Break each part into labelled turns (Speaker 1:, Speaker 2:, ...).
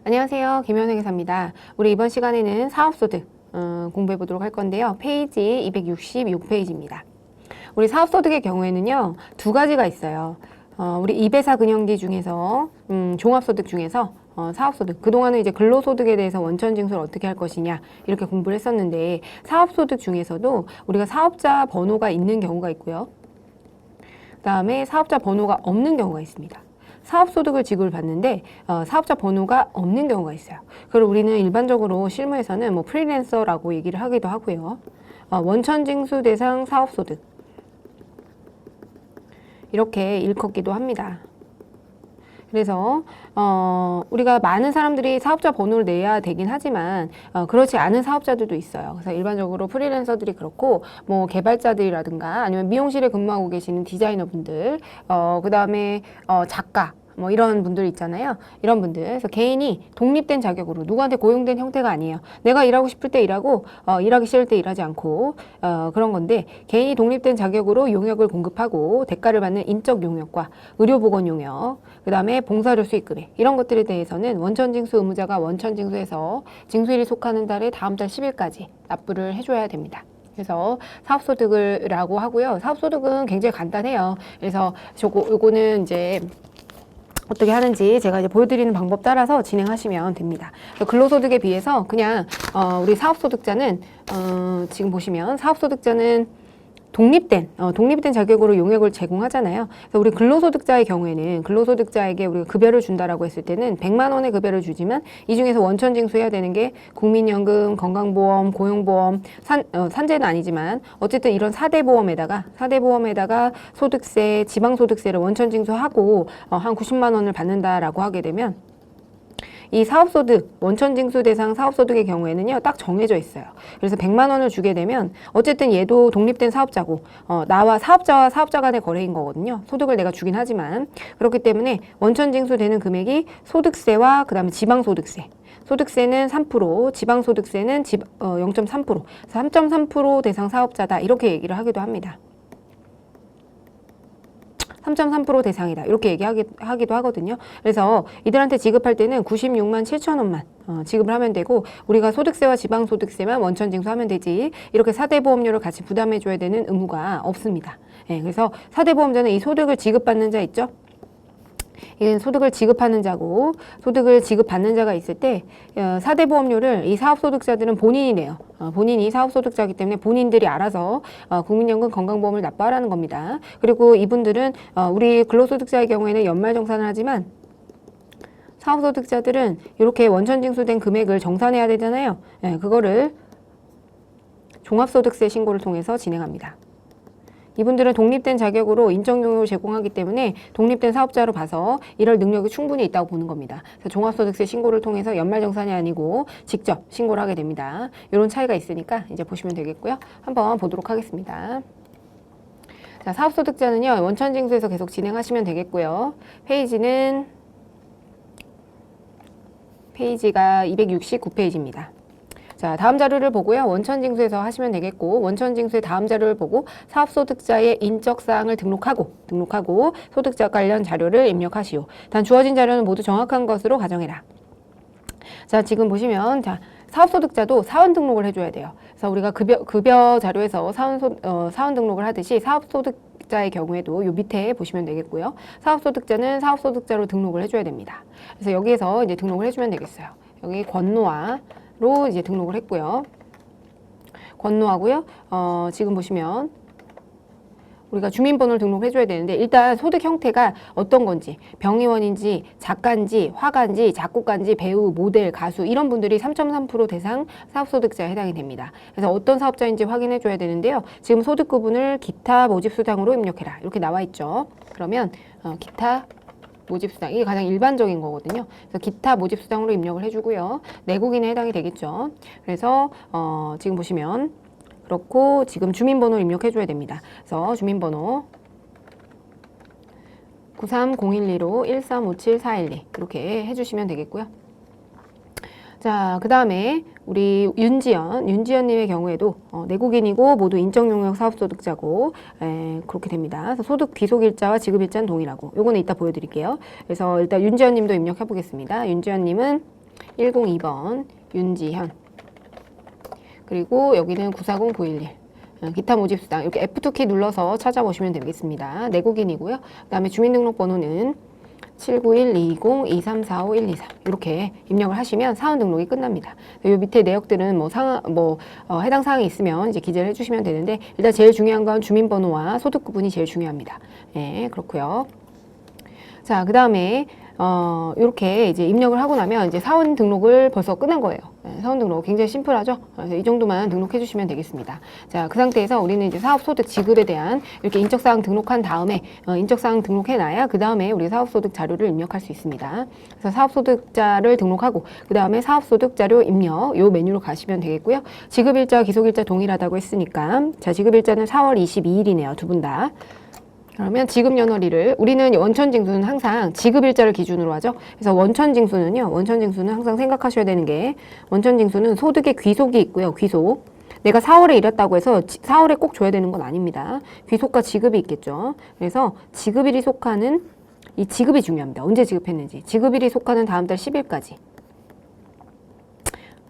Speaker 1: 안녕하세요. 김현생 회사입니다. 우리 이번 시간에는 사업소득 공부해 보도록 할 건데요. 페이지 266페이지입니다. 우리 사업소득의 경우에는요, 두 가지가 있어요. 우리 이배사 근영기 중에서 종합소득 중에서 사업소득, 그동안은 이제 근로소득에 대해서 원천징수를 어떻게 할 것이냐 이렇게 공부를 했었는데, 사업소득 중에서도 우리가 사업자 번호가 있는 경우가 있고요. 그 다음에 사업자 번호가 없는 경우가 있습니다. 사업소득을 지급을 받는데 사업자 번호가 없는 경우가 있어요. 그걸 우리는 일반적으로 실무에서는 뭐 프리랜서라고 얘기를 하기도 하고요. 원천징수 대상 사업소득 이렇게 일컫기도 합니다. 그래서 우리가 많은 사람들이 사업자 번호를 내야 되긴 하지만 그렇지 않은 사업자들도 있어요. 그래서 일반적으로 프리랜서들이 그렇고 뭐 개발자들이라든가 아니면 미용실에 근무하고 계시는 디자이너분들 그 다음에 작가 뭐 이런 분들 있잖아요. 이런 분들. 그래서 개인이 독립된 자격으로 누구한테 고용된 형태가 아니에요. 내가 일하고 싶을 때 일하고 일하기 싫을 때 일하지 않고 그런 건데, 개인이 독립된 자격으로 용역을 공급하고 대가를 받는 인적 용역과 의료보건 용역, 그 다음에 봉사료 수익금액 이런 것들에 대해서는 원천징수 의무자가 원천징수해서 징수일이 속하는 달의 다음 달 10일까지 납부를 해줘야 됩니다. 그래서 사업소득이라고 하고요. 사업소득은 굉장히 간단해요. 그래서 요거는 이제 어떻게 하는지 제가 이제 보여드리는 방법 따라서 진행하시면 됩니다. 근로소득에 비해서 그냥 우리 사업소득자는 지금 보시면 사업소득자는 독립된 자격으로 용역을 제공하잖아요. 그래서 우리 근로소득자의 경우에는 근로소득자에게 우리가 급여를 준다라고 했을 때는 100만 원의 급여를 주지만 이 중에서 원천징수해야 되는 게 국민연금, 건강보험, 고용보험, 산재는 아니지만 어쨌든 이런 4대 보험에다가 소득세, 지방소득세를 원천징수하고 한 90만 원을 받는다라고 하게 되면 이 사업소득, 원천징수 대상 사업소득의 경우에는요, 딱 정해져 있어요. 그래서 100만 원을 주게 되면 어쨌든 얘도 독립된 사업자고 나와 사업자와 사업자 간의 거래인 거거든요. 소득을 내가 주긴 하지만. 그렇기 때문에 원천징수 되는 금액이 소득세와 그 다음에 지방소득세, 소득세는 3%, 지방소득세는 0.3%, 3.3% 대상 사업자다 이렇게 얘기를 하기도 합니다. 3.3% 대상이다 이렇게 얘기하기도 하거든요. 그래서 이들한테 지급할 때는 96만 7천 원만 지급을 하면 되고, 우리가 소득세와 지방소득세만 원천징수하면 되지 이렇게 4대 보험료를 같이 부담해 줘야 되는 의무가 없습니다. 그래서 4대 보험자는 이 소득을 지급받는 자 있죠? 이는 소득을 지급하는 자고, 소득을 지급받는 자가 있을 때 4대 보험료를 이 사업소득자들은 본인이 내요. 본인이 사업소득자이기 때문에 본인들이 알아서 국민연금 건강보험을 납부하라는 겁니다. 그리고 이분들은 우리 근로소득자의 경우에는 연말정산을 하지만 사업소득자들은 이렇게 원천징수된 금액을 정산해야 되잖아요. 그거를 종합소득세 신고를 통해서 진행합니다. 이분들은 독립된 자격으로 인적용역을 제공하기 때문에 독립된 사업자로 봐서 이럴 능력이 충분히 있다고 보는 겁니다. 그래서 종합소득세 신고를 통해서 연말정산이 아니고 직접 신고를 하게 됩니다. 이런 차이가 있으니까 이제 보시면 되겠고요. 한번 보도록 하겠습니다. 자, 사업소득자는요, 원천징수에서 계속 진행하시면 되겠고요. 페이지가 269페이지입니다. 자, 다음 자료를 보고요. 원천징수에서 하시면 되겠고, 원천징수의 다음 자료를 보고 사업소득자의 인적사항을 등록하고 소득자 관련 자료를 입력하시오. 단 주어진 자료는 모두 정확한 것으로 가정해라. 자, 지금 보시면 사업소득자도 사원 등록을 해줘야 돼요. 그래서 우리가 급여 자료에서 사원 등록을 하듯이 사업소득자의 경우에도 요 밑에 보시면 되겠고요. 사업소득자는 사업소득자로 등록을 해줘야 됩니다. 그래서 여기에서 이제 등록을 해주면 되겠어요. 여기 권노아로 이제 등록을 했고요. 권노하고요. 지금 보시면 우리가 주민번호를 등록해줘야 되는데, 일단 소득 형태가 어떤 건지, 병의원인지, 작가인지, 화가인지, 작곡가인지, 배우, 모델, 가수 이런 분들이 3.3% 대상 사업소득자에 해당이 됩니다. 그래서 어떤 사업자인지 확인해줘야 되는데요. 지금 소득 구분을 기타 모집수당으로 입력해라 이렇게 나와 있죠. 그러면 기타 모집수당, 이게 가장 일반적인 거거든요. 그래서 기타 모집수당으로 입력을 해주고요. 내국인에 해당이 되겠죠. 그래서 지금 보시면 그렇고, 지금 주민번호를 입력해줘야 됩니다. 그래서 주민번호 930115135741 이렇게 해주시면 되겠고요. 자, 그 다음에 우리 윤지연님의 경우에도 내국인이고 모두 인적용역 사업소득자고 그렇게 됩니다. 그래서 소득 귀속일자와 지급일자는 동일하고, 요거는 이따 보여드릴게요. 그래서 일단 윤지연님도 입력해 보겠습니다. 윤지연님은 102번 윤지현. 그리고 여기는 940911. 기타 모집수당 이렇게 F2키 눌러서 찾아보시면 되겠습니다. 내국인이고요. 그 다음에 주민등록번호는 791202345123 이렇게 입력을 하시면 사원 등록이 끝납니다. 이 밑에 내역들은 해당 사항이 있으면 이제 기재를 해주시면 되는데 일단 제일 중요한 건 주민번호와 소득 구분이 제일 중요합니다. 네, 그렇고요. 자, 그 다음에 이렇게 이제 입력을 하고 나면 이제 사원 등록을 벌써 끝난 거예요. 네, 사원 등록 굉장히 심플하죠? 그래서 이 정도만 등록해 주시면 되겠습니다. 자, 그 상태에서 우리는 이제 사업소득 지급에 대한 이렇게 인적사항 등록한 다음에 인적사항 등록해 놔야 그 다음에 우리 사업소득 자료를 입력할 수 있습니다. 그래서 사업소득자를 등록하고 그 다음에 사업소득 자료 입력 요 메뉴로 가시면 되겠고요. 지급일자, 기속일자 동일하다고 했으니까 자, 지급일자는 4월 22일이네요. 두 분 다. 그러면 지급연월일을 우리는 원천징수는 항상 지급일자를 기준으로 하죠. 그래서 원천징수는 항상 생각하셔야 되는 게 원천징수는 소득의 귀속이 있고요. 귀속. 내가 4월에 일했다고 해서 4월에 꼭 줘야 되는 건 아닙니다. 귀속과 지급이 있겠죠. 그래서 지급일이 속하는 이 지급이 중요합니다. 언제 지급했는지. 지급일이 속하는 다음 달 10일까지.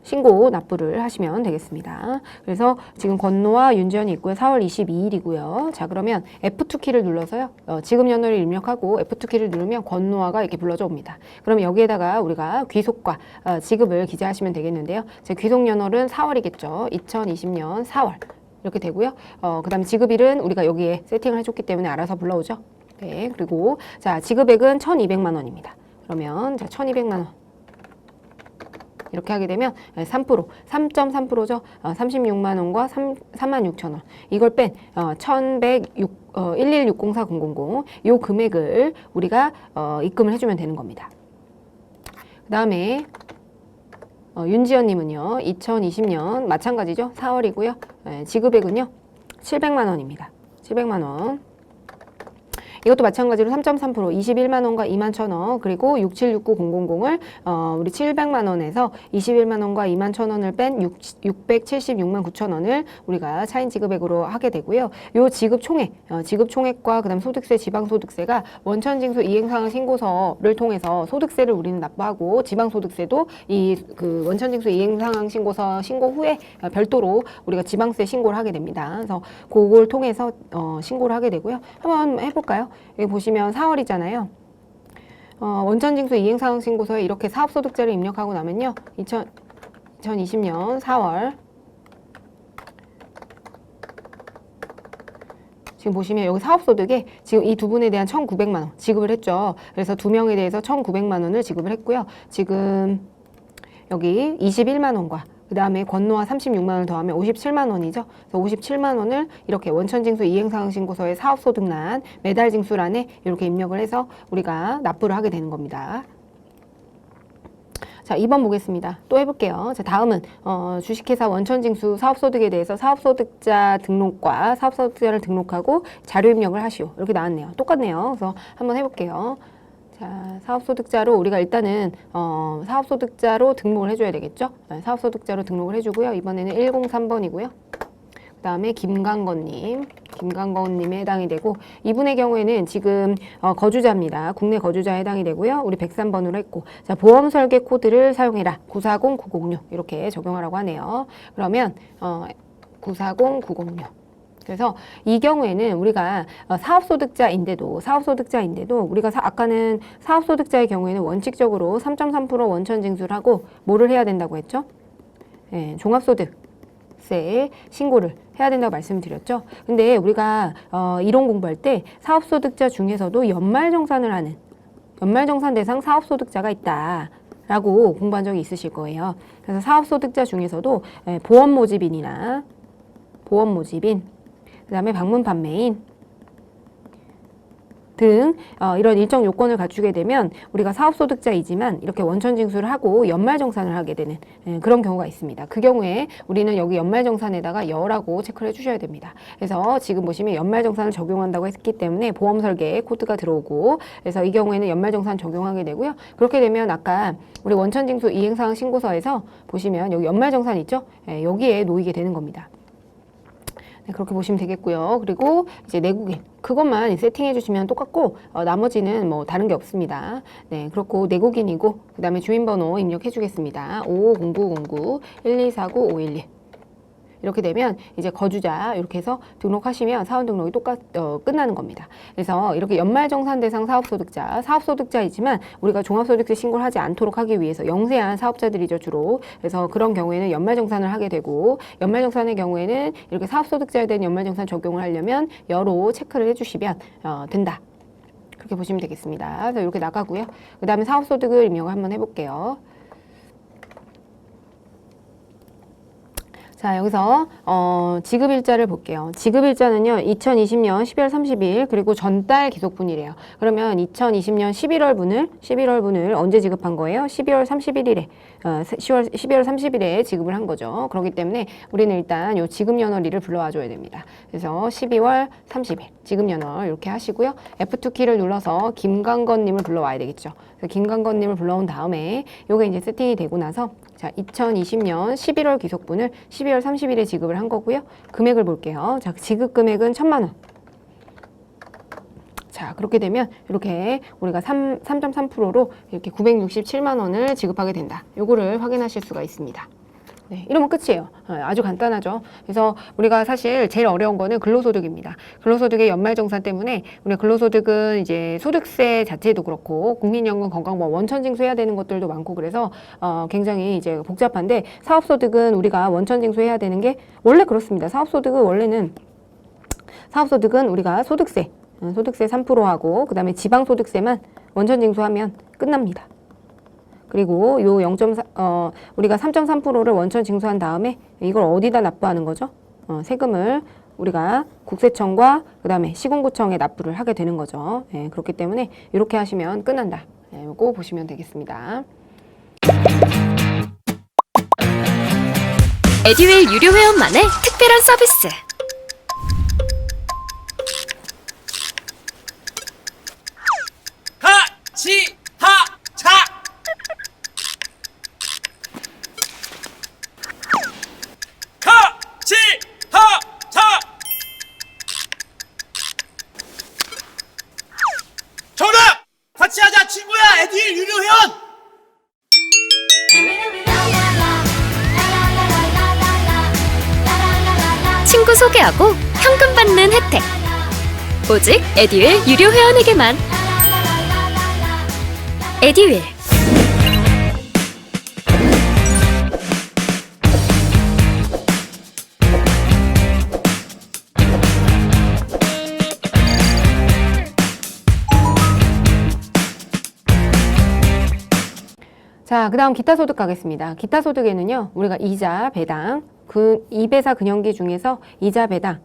Speaker 1: 신고 납부를 하시면 되겠습니다. 그래서 지금 권노와 윤지현이 있고요. 4월 22일이고요. 자, 그러면 F2키를 눌러서요. 지급 연월을 입력하고 F2키를 누르면 권노아가 이렇게 불러져 옵니다. 그럼 여기에다가 우리가 귀속과 지급을 기재하시면 되겠는데요. 제 귀속 연월은 4월이겠죠. 2020년 4월. 이렇게 되고요. 그 다음에 지급일은 우리가 여기에 세팅을 해줬기 때문에 알아서 불러오죠. 네. 그리고 자, 지급액은 1,200만 원입니다. 그러면 자, 1,200만 원. 이렇게 하게 되면 3.3%죠. 36만 원과 36,000원. 이걸 뺀 11604,000 요 금액을 우리가 입금을 해주면 되는 겁니다. 그 다음에 윤지연 님은요. 2020년 마찬가지죠. 4월이고요. 지급액은요. 700만 원입니다. 700만 원. 이것도 마찬가지로 3.3% 21만 원과 2만 1,000원 그리고 6769,000을 우리 700만 원에서 21만 원과 2만 1,000원을 뺀 676만 9천 원을 우리가 차인 지급액으로 하게 되고요. 요 지급 총액, 지급 총액과 그다음 소득세, 지방소득세가 원천징수 이행사항 신고서를 통해서 소득세를 우리는 납부하고 지방소득세도 이 그 원천징수 이행사항 신고서 신고 후에 별도로 우리가 지방세 신고를 하게 됩니다. 그래서 그걸 통해서 신고를 하게 되고요. 한번 해볼까요? 여기 보시면 4월이잖아요. 원천징수 이행사항 신고서에 이렇게 사업소득자를 입력하고 나면요. 2020년 4월 지금 보시면 여기 사업소득에 지금 이 두 분에 대한 1,900만 원 지급을 했죠. 그래서 두 명에 대해서 1,900만 원을 지급을 했고요. 지금 여기 21만 원과 그 다음에 권노와 36만 원을 더하면 57만 원이죠. 그래서 57만 원을 이렇게 원천징수 이행사항 신고서의 사업소득란 매달 징수란에 이렇게 입력을 해서 우리가 납부를 하게 되는 겁니다. 자, 2번 보겠습니다. 또 해볼게요. 자, 다음은 주식회사 원천징수 사업소득에 대해서 사업소득자 등록과 사업소득자를 등록하고 자료 입력을 하시오. 이렇게 나왔네요. 똑같네요. 그래서 한번 해볼게요. 자, 사업소득자로 우리가 일단은 사업소득자로 등록을 해줘야 되겠죠. 사업소득자로 등록을 해주고요. 이번에는 103번이고요. 그 다음에 김강건님에 해당이 되고 이분의 경우에는 지금 거주자입니다. 국내 거주자에 해당이 되고요. 우리 103번으로 했고 자, 보험 설계 코드를 사용해라. 940906 이렇게 적용하라고 하네요. 그러면 940906 그래서 이 경우에는 우리가 사업소득자인데도 우리가 아까는 사업소득자의 경우에는 원칙적으로 3.3% 원천징수를 하고 뭐를 해야 된다고 했죠? 네, 종합소득세 신고를 해야 된다고 말씀드렸죠. 근데 우리가 이론 공부할 때 사업소득자 중에서도 연말정산 대상 사업소득자가 있다. 라고 공부한 적이 있으실 거예요. 그래서 사업소득자 중에서도 보험모집인 그 다음에 방문 판매인 등 이런 일정 요건을 갖추게 되면 우리가 사업소득자이지만 이렇게 원천징수를 하고 연말정산을 하게 되는 그런 경우가 있습니다. 그 경우에 우리는 여기 연말정산에다가 여라고 체크를 해주셔야 됩니다. 그래서 지금 보시면 연말정산을 적용한다고 했기 때문에 보험설계 코드가 들어오고 그래서 이 경우에는 연말정산 적용하게 되고요. 그렇게 되면 아까 우리 원천징수 이행사항 신고서에서 보시면 여기 연말정산 있죠? 여기에 놓이게 되는 겁니다. 네, 그렇게 보시면 되겠고요. 그리고 이제 내국인 그것만 세팅해 주시면 똑같고 나머지는 뭐 다른 게 없습니다. 네, 그렇고 내국인이고 그 다음에 주민번호 입력해 주겠습니다. 550909 1249 511 이렇게 되면 이제 거주자 이렇게 해서 등록하시면 사원 등록이 끝나는 겁니다. 그래서 이렇게 연말정산 대상 사업소득자이지만 우리가 종합소득세 신고를 하지 않도록 하기 위해서 영세한 사업자들이죠, 주로. 그래서 그런 경우에는 연말정산을 하게 되고, 연말정산의 경우에는 이렇게 사업소득자에 대한 연말정산 적용을 하려면 여로 체크를 해주시면 된다. 그렇게 보시면 되겠습니다. 그래서 이렇게 나가고요. 그 다음에 사업소득을 입력을 한번 해볼게요. 자, 여기서 지급일자를 볼게요. 지급일자는요 2020년 12월 30일 그리고 전달 기속분이래요. 그러면 2020년 11월 분을 언제 지급한 거예요? 12월 31일에 12월 30일에 지급을 한 거죠. 그렇기 때문에 우리는 일단 요 지급연월일을 불러와 줘야 됩니다. 그래서 12월 30일 지급연월 이렇게 하시고요. F2 키를 눌러서 김강건님을 불러와야 되겠죠. 그래서 김강건님을 불러온 다음에 요게 이제 세팅이 되고 나서 자, 2020년 11월 기속분을 12월 30일에 지급을 한 거고요. 금액을 볼게요. 자, 지급 금액은 1,000만 원. 자, 그렇게 되면 이렇게 우리가 3.3%로 이렇게 967만 원을 지급하게 된다. 요거를 확인하실 수가 있습니다. 네, 이러면 끝이에요. 아주 간단하죠. 그래서 우리가 사실 제일 어려운 거는 근로소득입니다. 근로소득의 연말정산 때문에 우리가 근로소득은 이제 소득세 자체도 그렇고 국민연금 건강보험 원천징수해야 되는 것들도 많고 그래서 굉장히 이제 복잡한데 사업소득은 우리가 원천징수해야 되는 게 원래 그렇습니다. 사업소득은 우리가 소득세 3%하고 그 다음에 지방소득세만 원천징수하면 끝납니다. 그리고 요 0.4, 우리가 3.3%를 원천 징수한 다음에 이걸 어디다 납부하는 거죠? 세금을 우리가 국세청과 그 다음에 시군구청에 납부를 하게 되는 거죠. 예, 그렇기 때문에 이렇게 하시면 끝난다. 예, 요거 보시면 되겠습니다.
Speaker 2: 에듀윌 유료 회원만의 특별한 서비스.
Speaker 3: 정답! 같이 하자 친구야 에듀윌 유료 회원!
Speaker 2: 친구 소개하고 현금 받는 혜택. 오직 에듀윌 유료 회원에게만. 에듀윌.
Speaker 1: 자, 그 다음 기타소득 가겠습니다. 기타소득에는요, 우리가 이자, 배당, 2배사 근연기 중에서 이자, 배당,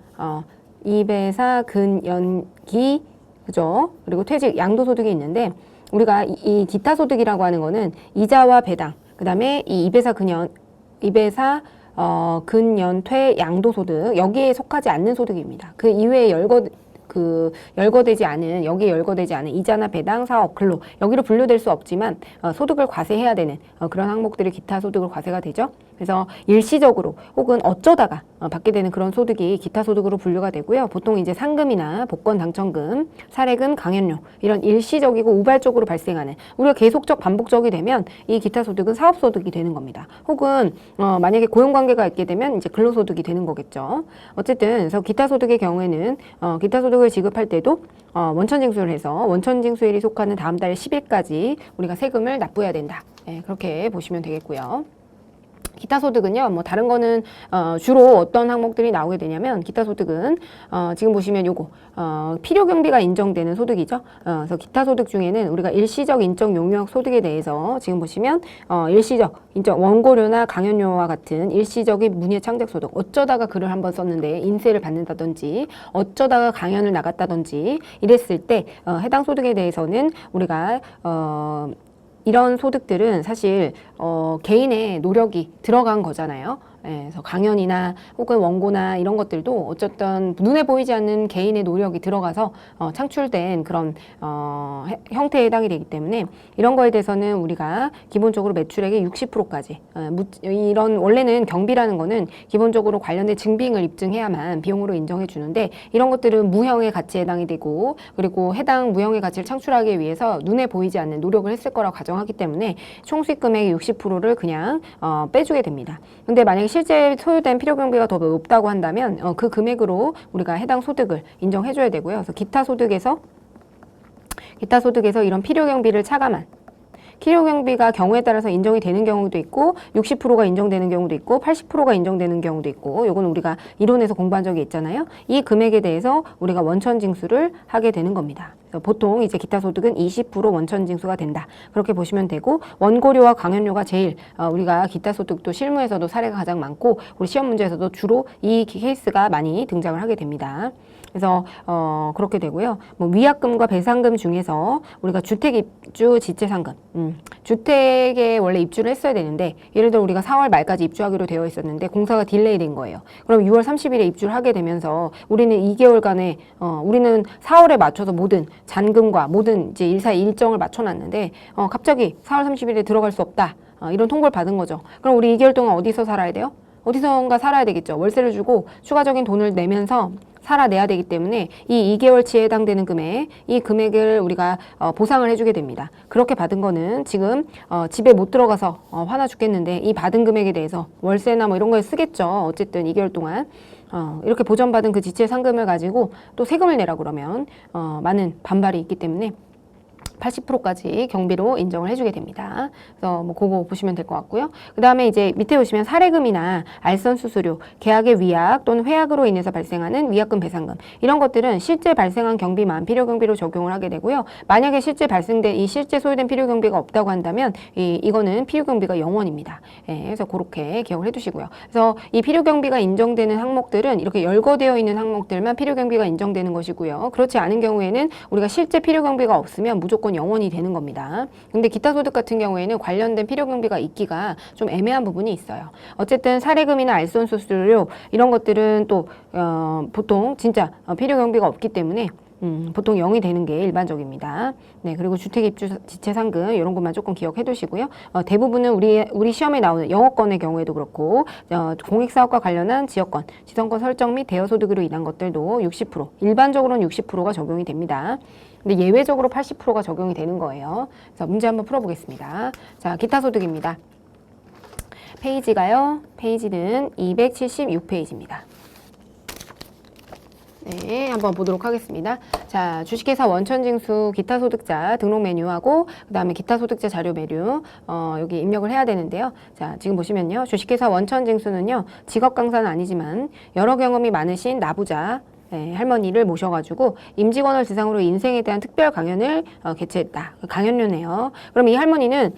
Speaker 1: 2배사 근연기, 그죠? 그리고 퇴직, 양도소득이 있는데, 우리가 이 기타소득이라고 하는 거는 이자와 배당, 그 다음에 이 2배사 근연퇴, 양도소득, 여기에 속하지 않는 소득입니다. 그 이외에 여기에 열거되지 않은 이자나 배당, 사업, 근로 여기로 분류될 수 없지만 소득을 과세해야 되는 그런 항목들이 기타 소득을 과세가 되죠. 그래서 일시적으로 혹은 어쩌다가 받게 되는 그런 소득이 기타 소득으로 분류가 되고요. 보통 이제 상금이나 복권 당첨금, 사례금, 강연료 이런 일시적이고 우발적으로 발생하는 우리가 계속적 반복적이 되면 이 기타 소득은 사업 소득이 되는 겁니다. 혹은 만약에 고용 관계가 있게 되면 이제 근로 소득이 되는 거겠죠. 어쨌든 그래서 기타 소득의 경우에는 기타 소득을 지급할 때도 원천징수를 해서 원천징수일이 속하는 다음 달 10일까지 우리가 세금을 납부해야 된다. 네, 그렇게 보시면 되겠고요. 기타 소득은요, 뭐 다른 거는 주로 어떤 항목들이 나오게 되냐면 기타 소득은 지금 보시면 요거 필요 경비가 인정되는 소득이죠. 그래서 기타 소득 중에는 우리가 일시적 인적 용역 소득에 대해서 지금 보시면 일시적 인적 원고료나 강연료와 같은 일시적인 문예 창작 소득 어쩌다가 글을 한번 썼는데 인세를 받는다든지 어쩌다가 강연을 나갔다든지 이랬을 때 해당 소득에 대해서는 우리가 이런 소득들은 사실 개인의 노력이 들어간 거잖아요. 그래서 강연이나 혹은 원고나 이런 것들도 어쨌든 눈에 보이지 않는 개인의 노력이 들어가서 창출된 그런 형태에 해당이 되기 때문에 이런 거에 대해서는 우리가 기본적으로 매출액의 60%까지 이런 원래는 경비라는 거는 기본적으로 관련된 증빙을 입증해야만 비용으로 인정해 주는데 이런 것들은 무형의 가치에 해당이 되고 그리고 해당 무형의 가치를 창출하기 위해서 눈에 보이지 않는 노력을 했을 거라고 가정하기 때문에 총 수익 금액의 60%를 그냥 빼주게 됩니다. 근데 만약에 실제 소요된 필요 경비가 더 높다고 한다면 그 금액으로 우리가 해당 소득을 인정해 줘야 되고요. 그래서 기타 소득에서 이런 필요 경비를 차감한 필요 경비가 경우에 따라서 인정이 되는 경우도 있고 60%가 인정되는 경우도 있고 80%가 인정되는 경우도 있고 요건 우리가 이론에서 공부한 적이 있잖아요. 이 금액에 대해서 우리가 원천 징수를 하게 되는 겁니다. 보통 이제 기타 소득은 20% 원천 징수가 된다. 그렇게 보시면 되고 원고료와 강연료가 제일 우리가 기타 소득도 실무에서도 사례가 가장 많고 우리 시험 문제에서도 주로 이 케이스가 많이 등장을 하게 됩니다. 그래서 그렇게 되고요. 뭐 위약금과 배상금 중에서 우리가 주택 입주 지체 상금, 주택에 원래 입주를 했어야 되는데 예를 들어 우리가 4월 말까지 입주하기로 되어 있었는데 공사가 딜레이 된 거예요. 그럼 6월 30일에 입주를 하게 되면서 우리는 2개월간에 우리는 4월에 맞춰서 모든 잔금과 모든 이제 일정을 맞춰놨는데 갑자기 4월 30일에 들어갈 수 없다. 이런 통보를 받은 거죠. 그럼 우리 2개월 동안 어디서 살아야 돼요? 어디선가 살아야 되겠죠. 월세를 주고 추가적인 돈을 내면서 살아내야 되기 때문에 이 2개월치에 해당되는 금액, 이 금액을 우리가 보상을 해주게 됩니다. 그렇게 받은 거는 지금 집에 못 들어가서 화나 죽겠는데 이 받은 금액에 대해서 월세나 뭐 이런 거에 쓰겠죠. 어쨌든 2개월 동안 이렇게 보전받은 그 지체 상금을 가지고 또 세금을 내라 그러면 많은 반발이 있기 때문에 80%까지 경비로 인정을 해주게 됩니다. 그래서 뭐 그거 보시면 될 것 같고요. 그 다음에 이제 밑에 보시면 사례금이나 알선 수수료, 계약의 위약 또는 회약으로 인해서 발생하는 위약금 배상금 이런 것들은 실제 발생한 경비만 필요 경비로 적용을 하게 되고요. 만약에 실제 발생된 이 실제 소요된 필요 경비가 없다고 한다면 이거는 필요 경비가 0원입니다. 그래서 그렇게 기억을 해두시고요. 그래서 이 필요 경비가 인정되는 항목들은 이렇게 열거되어 있는 항목들만 필요 경비가 인정되는 것이고요. 그렇지 않은 경우에는 우리가 실제 필요 경비가 없으면 무조건 0원이 되는 겁니다. 근데 기타 소득 같은 경우에는 관련된 필요 경비가 있기가 좀 애매한 부분이 있어요. 어쨌든 사례금이나 알선 수수료 이런 것들은 또 보통 진짜 필요 경비가 없기 때문에 보통 0이 되는 게 일반적입니다. 네, 그리고 주택 입주 지체 상금 이런 것만 조금 기억해 두시고요. 대부분은 우리 시험에 나오는 영어권의 경우에도 그렇고 공익사업과 관련한 지역권, 지정권 설정 및 대여 소득으로 인한 것들도 60%, 일반적으로는 60%가 적용이 됩니다. 근데 예외적으로 80%가 적용이 되는 거예요. 그래서 문제 한번 풀어보겠습니다. 자, 기타 소득입니다. 페이지는 276페이지입니다. 네, 한번 보도록 하겠습니다. 자, 주식회사 원천징수 기타 소득자 등록 메뉴하고 그 다음에 기타 소득자 자료 메뉴 여기 입력을 해야 되는데요. 자, 지금 보시면요. 주식회사 원천징수는요. 직업 강사는 아니지만 여러 경험이 많으신 나부자 할머니를 모셔가지고 임직원을 대상으로 인생에 대한 특별 강연을 개최했다. 강연료네요. 그럼 이 할머니는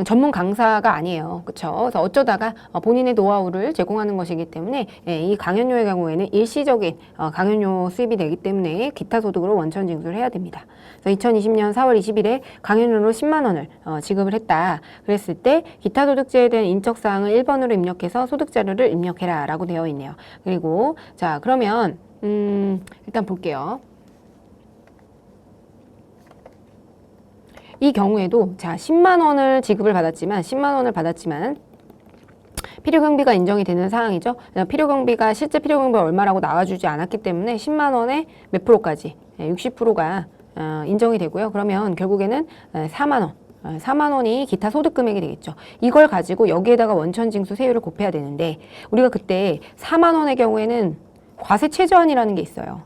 Speaker 1: 전문 강사가 아니에요. 그렇죠? 그래서 어쩌다가 본인의 노하우를 제공하는 것이기 때문에 이 강연료의 경우에는 일시적인 강연료 수입이 되기 때문에 기타 소득으로 원천 징수를 해야 됩니다. 그래서 2020년 4월 20일에 강연료로 10만 원을 지급을 했다. 그랬을 때 기타 소득제에 대한 인적 사항을 1번으로 입력해서 소득 자료를 입력해라라고 되어 있네요. 그리고 자, 그러면 일단 볼게요. 이 경우에도 자 10만 원을 지급을 받았지만 10만 원을 받았지만 필요경비가 인정이 되는 사항이죠. 필요경비가 실제 필요경비가 얼마라고 나와주지 않았기 때문에 10만 원에 몇 프로까지 60%가 인정이 되고요. 그러면 결국에는 4만 원. 4만 원이 기타 소득 금액이 되겠죠. 이걸 가지고 여기에다가 원천징수 세율을 곱해야 되는데 우리가 그때 4만 원의 경우에는 과세 최저한이라는 게 있어요.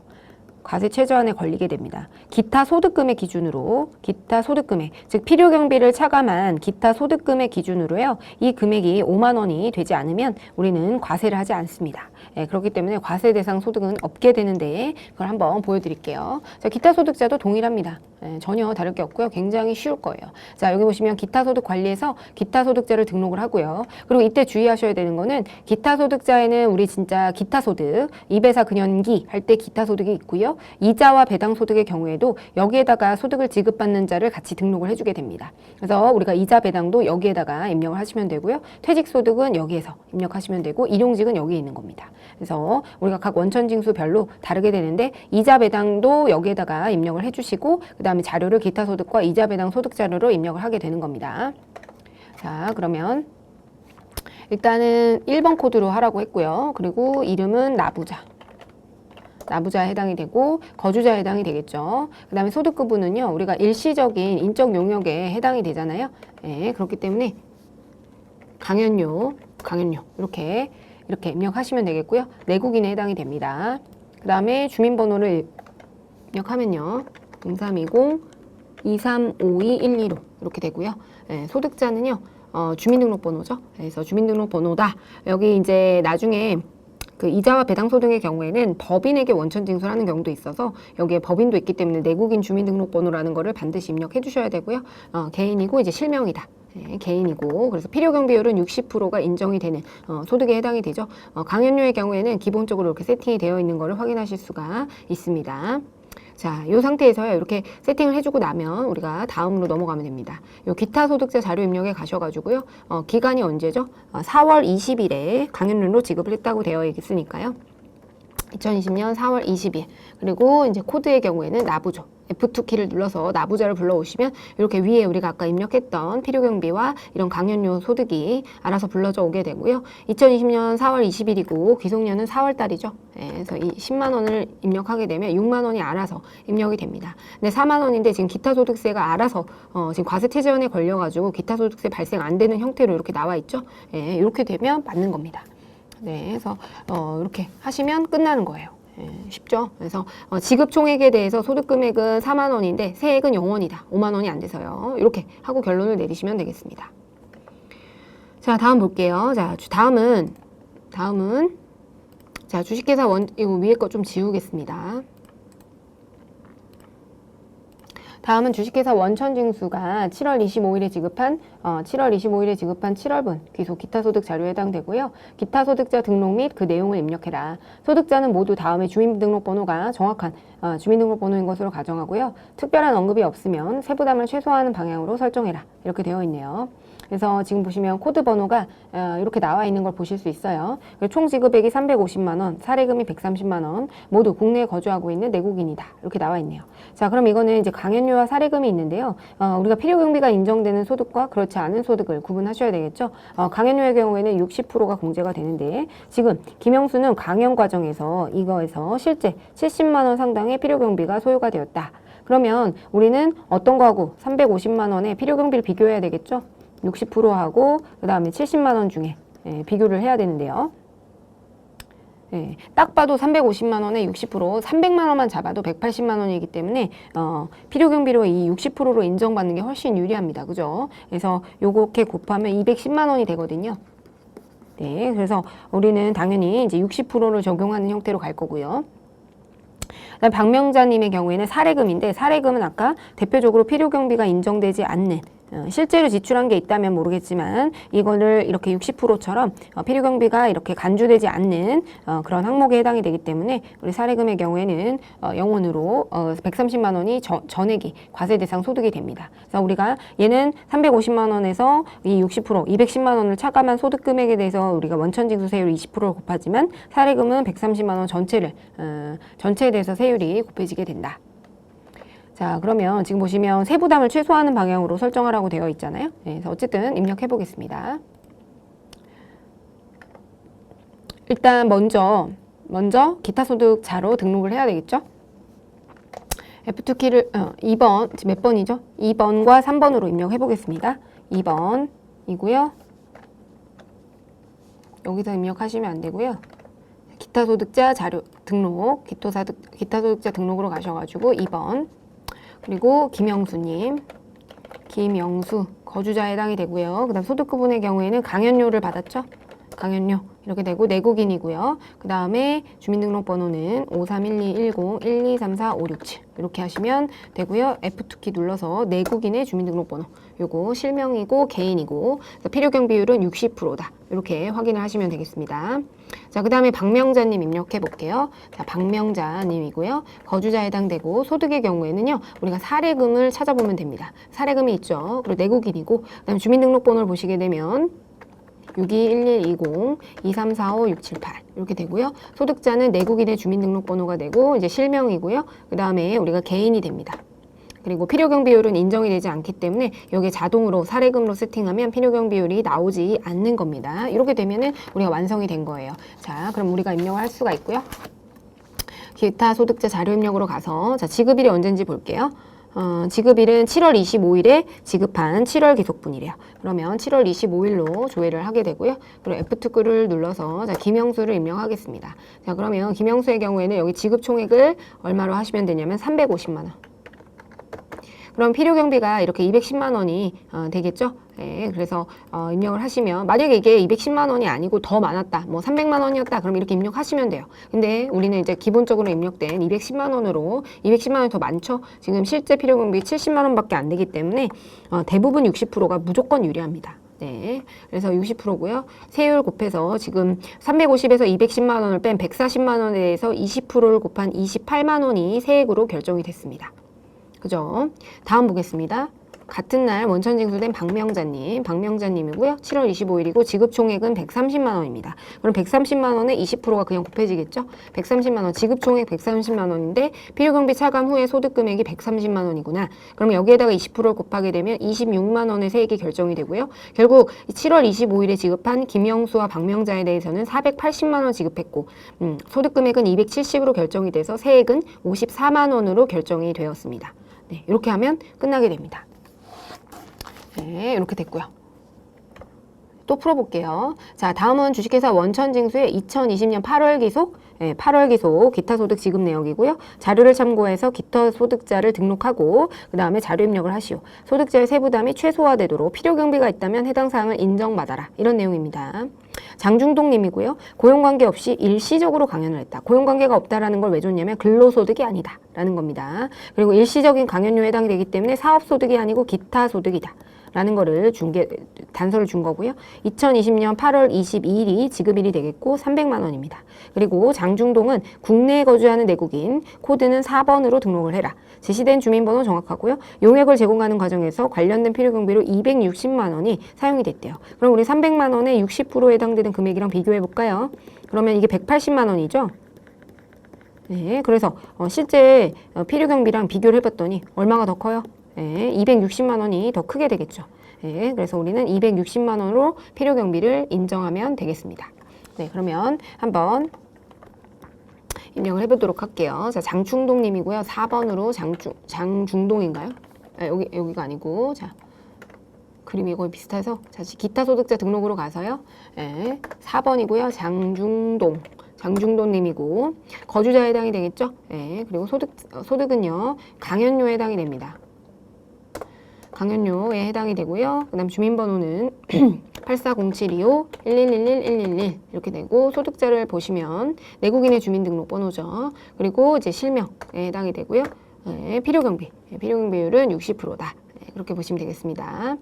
Speaker 1: 과세 최저한에 걸리게 됩니다. 기타 소득금의 기준으로 기타 소득금액, 즉 필요경비를 차감한 기타 소득금의 기준으로요. 이 금액이 5만 원이 되지 않으면 우리는 과세를 하지 않습니다. 그렇기 때문에 과세 대상 소득은 없게 되는데 그걸 한번 보여드릴게요. 자, 기타 소득자도 동일합니다. 전혀 다를 게 없고요. 굉장히 쉬울 거예요. 자, 여기 보시면 기타 소득 관리에서 기타 소득자를 등록을 하고요. 그리고 이때 주의하셔야 되는 거는 기타 소득자에는 우리 진짜 기타 소득, 이배사 근연기 할 때 기타 소득이 있고요. 이자와 배당 소득의 경우에도 여기에다가 소득을 지급받는 자를 같이 등록을 해주게 됩니다. 그래서 우리가 이자 배당도 여기에다가 입력을 하시면 되고요. 퇴직 소득은 여기에서 입력하시면 되고 일용직은 여기에 있는 겁니다. 그래서 우리가 각 원천징수별로 다르게 되는데 이자 배당도 여기에다가 입력을 해주시고 그 다음에 자료를 기타 소득과 이자 배당 소득 자료로 입력을 하게 되는 겁니다. 자, 그러면 일단은 1번 코드로 하라고 했고요. 그리고 이름은 나부자에 해당이 되고 거주자에 해당이 되겠죠. 그 다음에 소득 구분은요. 우리가 일시적인 인적 용역에 해당이 되잖아요. 그렇기 때문에 강연료 이렇게 입력하시면 되겠고요. 내국인에 해당이 됩니다. 그 다음에 주민번호를 입력하면요. 0320-2352-125 이렇게 되고요. 소득자는요. 주민등록번호죠. 그래서 주민등록번호다. 여기 이제 나중에 그 이자와 배당 소득의 경우에는 법인에게 원천 징수를 하는 경우도 있어서 여기에 법인도 있기 때문에 내국인 주민등록번호라는 거를 반드시 입력해 주셔야 되고요. 개인이고 이제 실명이다. 개인이고 그래서 필요경비율은 60%가 인정이 되는 소득에 해당이 되죠. 강연료의 경우에는 기본적으로 이렇게 세팅이 되어 있는 거를 확인하실 수가 있습니다. 자, 이 상태에서요. 이렇게 세팅을 해주고 나면 우리가 다음으로 넘어가면 됩니다. 요 기타 소득자 자료 입력에 가셔가지고요. 기간이 언제죠? 4월 20일에 강연료로 지급을 했다고 되어 있으니까요. 2020년 4월 20일. 그리고 이제 코드의 경우에는 나부죠. F2 키를 눌러서 나부자를 불러오시면 이렇게 위에 우리가 아까 입력했던 필요경비와 이런 강연료 소득이 알아서 불러져 오게 되고요. 2020년 4월 20일이고 귀속년은 4월 달이죠. 그래서 이 10만 원을 입력하게 되면 6만 원이 알아서 입력이 됩니다. 근데 4만 원인데 지금 기타 소득세가 알아서 지금 과세퇴지원에 걸려가지고 기타 소득세 발생 안 되는 형태로 이렇게 나와 있죠. 이렇게 되면 맞는 겁니다. 그래서 이렇게 하시면 끝나는 거예요. 쉽죠? 그래서 지급 총액에 대해서 소득 금액은 4만 원인데 세액은 0원이다. 5만 원이 안 돼서요. 이렇게 하고 결론을 내리시면 되겠습니다. 자, 다음 볼게요. 자, 다음은 자, 주식회사 이거 위에 거 좀 지우겠습니다. 다음은 주식회사 원천징수가 7월 25일에 지급한 7월분 귀속 기타소득 자료에 해당되고요. 기타소득자 등록 및 그 내용을 입력해라. 소득자는 모두 다음에 주민등록번호가 정확한 주민등록번호인 것으로 가정하고요. 특별한 언급이 없으면 세부담을 최소화하는 방향으로 설정해라. 이렇게 되어 있네요. 그래서 지금 보시면 코드 번호가 이렇게 나와 있는 걸 보실 수 있어요. 총 지급액이 350만 원, 사례금이 130만 원, 모두 국내에 거주하고 있는 내국인이다. 이렇게 나와 있네요. 자, 그럼 이거는 이제 강연료와 사례금이 있는데요. 우리가 필요경비가 인정되는 소득과 그렇지 않은 소득을 구분하셔야 되겠죠. 강연료의 경우에는 60%가 공제가 되는데 지금 김영수는 강연 과정에서 이거에서 실제 70만 원 상당의 필요경비가 소요가 되었다. 그러면 우리는 어떤 거하고 350만 원의 필요경비를 비교해야 되겠죠. 60%하고 그 다음에 70만 원 중에 비교를 해야 되는데요. 딱 봐도 350만 원에 60%, 300만 원만 잡아도 180만 원이기 때문에 필요경비로 이 60%로 인정받는 게 훨씬 유리합니다. 그죠? 그래서 요렇게 곱하면 210만 원이 되거든요. 네, 그래서 우리는 당연히 이제 60%를 적용하는 형태로 갈 거고요. 박명자님의 경우에는 사례금인데 사례금은 아까 대표적으로 필요경비가 인정되지 않는 실제로 지출한 게 있다면 모르겠지만 이거를 이렇게 60%처럼 필요경비가 이렇게 간주되지 않는 그런 항목에 해당이 되기 때문에 우리 사례금의 경우에는 0원으로 130만 원이 전액이 과세 대상 소득이 됩니다. 그래서 우리가 얘는 350만 원에서 이 60%, 210만 원을 차감한 소득 금액에 대해서 우리가 원천징수세율 20%를 곱하지만 사례금은 130만 원 전체에 대해서 세율이 곱해지게 된다. 자, 그러면 지금 보시면 세부담을 최소화하는 방향으로 설정하라고 되어 있잖아요. 그래서 어쨌든 입력해 보겠습니다. 일단 먼저 기타 소득 자로 등록을 해야 되겠죠. F2 키를 2번 지금 몇 번이죠? 2번과 3번으로 입력해 보겠습니다. 2번이고요. 여기서 입력하시면 안 되고요. 기타 소득자 자료 등록, 기타 소득자 등록으로 가셔가지고 2번. 그리고 김영수 거주자에 해당이 되고요. 그 다음 소득 구분의 경우에는 강연료를 받았죠. 강연료 이렇게 되고 내국인이고요. 그 다음에 주민등록번호는 53121012345667 이렇게 하시면 되고요. F2키 눌러서 내국인의 주민등록번호 요거 실명이고 개인이고 필요경 비율은 60%다 이렇게 확인을 하시면 되겠습니다. 자, 그 다음에 박명자님 입력해 볼게요. 자, 박명자님이고요. 거주자에 해당되고 소득의 경우에는요 우리가 사례금을 찾아보면 됩니다. 사례금이 있죠. 그리고 내국인이고 그 다음에 주민등록번호를 보시게 되면 621120-2345-678 이렇게 되고요. 소득자는 내국인의 주민등록번호가 되고 이제 실명이고요. 그 다음에 우리가 개인이 됩니다. 그리고 필요경 비율은 인정이 되지 않기 때문에 여기에 자동으로 사례금으로 세팅하면 필요경 비율이 나오지 않는 겁니다. 이렇게 되면은 우리가 완성이 된 거예요. 자, 그럼 우리가 입력을 할 수가 있고요. 기타 소득자 자료 입력으로 가서 자, 지급일이 언제인지 볼게요. 지급일은 7월 25일에 지급한 7월 기속분이래요. 그러면 7월 25일로 조회를 하게 되고요. 그리고 F2를 눌러서 자, 김영수를 입력하겠습니다. 자, 그러면 김영수의 경우에는 여기 지급 총액을 얼마로 하시면 되냐면 350만 원. 그럼 필요경비가 이렇게 210만 원이 되겠죠? 네, 그래서 입력을 하시면 만약에 이게 210만 원이 아니고 더 많았다, 뭐 300만 원이었다, 그럼 이렇게 입력하시면 돼요. 근데 우리는 이제 기본적으로 입력된 210만 원으로 210만 원이 더 많죠? 지금 실제 필요경비 70만 원밖에 안 되기 때문에 대부분 60%가 무조건 유리합니다. 네, 그래서 60%고요. 세율 곱해서 지금 350에서 210만 원을 뺀 140만 원에 대해서 20%를 곱한 28만 원이 세액으로 결정이 됐습니다. 그죠? 다음 보겠습니다. 같은 날 원천 징수된 박명자님이고요. 7월 25일이고 지급 총액은 130만 원입니다. 그럼 130만 원에 20%가 그냥 곱해지겠죠? 130만 원, 지급 총액 130만 원인데 필요경비 차감 후에 소득 금액이 130만 원이구나. 그럼 여기에다가 20%를 곱하게 되면 26만 원의 세액이 결정이 되고요. 결국 7월 25일에 지급한 김영수와 박명자에 대해서는 480만 원 지급했고 소득 금액은 270으로 결정이 돼서 세액은 54만 원으로 결정이 되었습니다. 네, 이렇게 하면 끝나게 됩니다. 네, 이렇게 됐고요. 또 풀어볼게요. 자, 다음은 주식회사 원천징수의 2020년 8월 기속, 8월 기속 기타 소득 지급 내역이고요. 자료를 참고해서 기타 소득자를 등록하고 그 다음에 자료 입력을 하시오. 소득자의 세부담이 최소화되도록 필요경비가 있다면 해당 사항을 인정받아라. 이런 내용입니다. 장중동님이고요. 고용관계 없이 일시적으로 강연을 했다. 고용관계가 없다라는 걸 왜 줬냐면 근로소득이 아니다 라는 겁니다. 그리고 일시적인 강연료에 해당이 되기 때문에 사업소득이 아니고 기타 소득이다 라는 거를 단서를 준 거고요. 2020년 8월 22일이 지급일이 되겠고 300만 원입니다. 그리고 장중동은 국내에 거주하는 내국인, 코드는 4번으로 등록을 해라. 제시된 주민번호 정확하고요. 용역을 제공하는 과정에서 관련된 필요경비로 260만 원이 사용이 됐대요. 그럼 우리 300만 원에 60%에 해당되는 금액이랑 비교해 볼까요? 그러면 이게 180만 원이죠? 네, 그래서 실제 필요경비랑 비교를 해봤더니 얼마가 더 커요? 네, 260만 원이 더 크게 되겠죠. 네, 그래서 우리는 260만 원으로 필요경비를 인정하면 되겠습니다. 네, 그러면 한번 입력을 해보도록 할게요. 자, 장충동님이고요. 4번으로 장중동인가요? 아, 여기가 아니고, 자, 그림이 거의 비슷해서, 자, 기타 소득자 등록으로 가서요. 네, 4번이고요. 장중동님이고, 거주자에 해당이 되겠죠? 네, 그리고 소득은요, 강연료에 해당이 됩니다. 강연료에 해당이 되고요. 그 다음 주민번호는 840725-1111-111 이렇게 되고 소득자를 보시면 내국인의 주민등록번호죠. 그리고 이제 실명에 해당이 되고요. 네, 필요경비율은 60%다. 네, 그렇게 보시면 되겠습니다.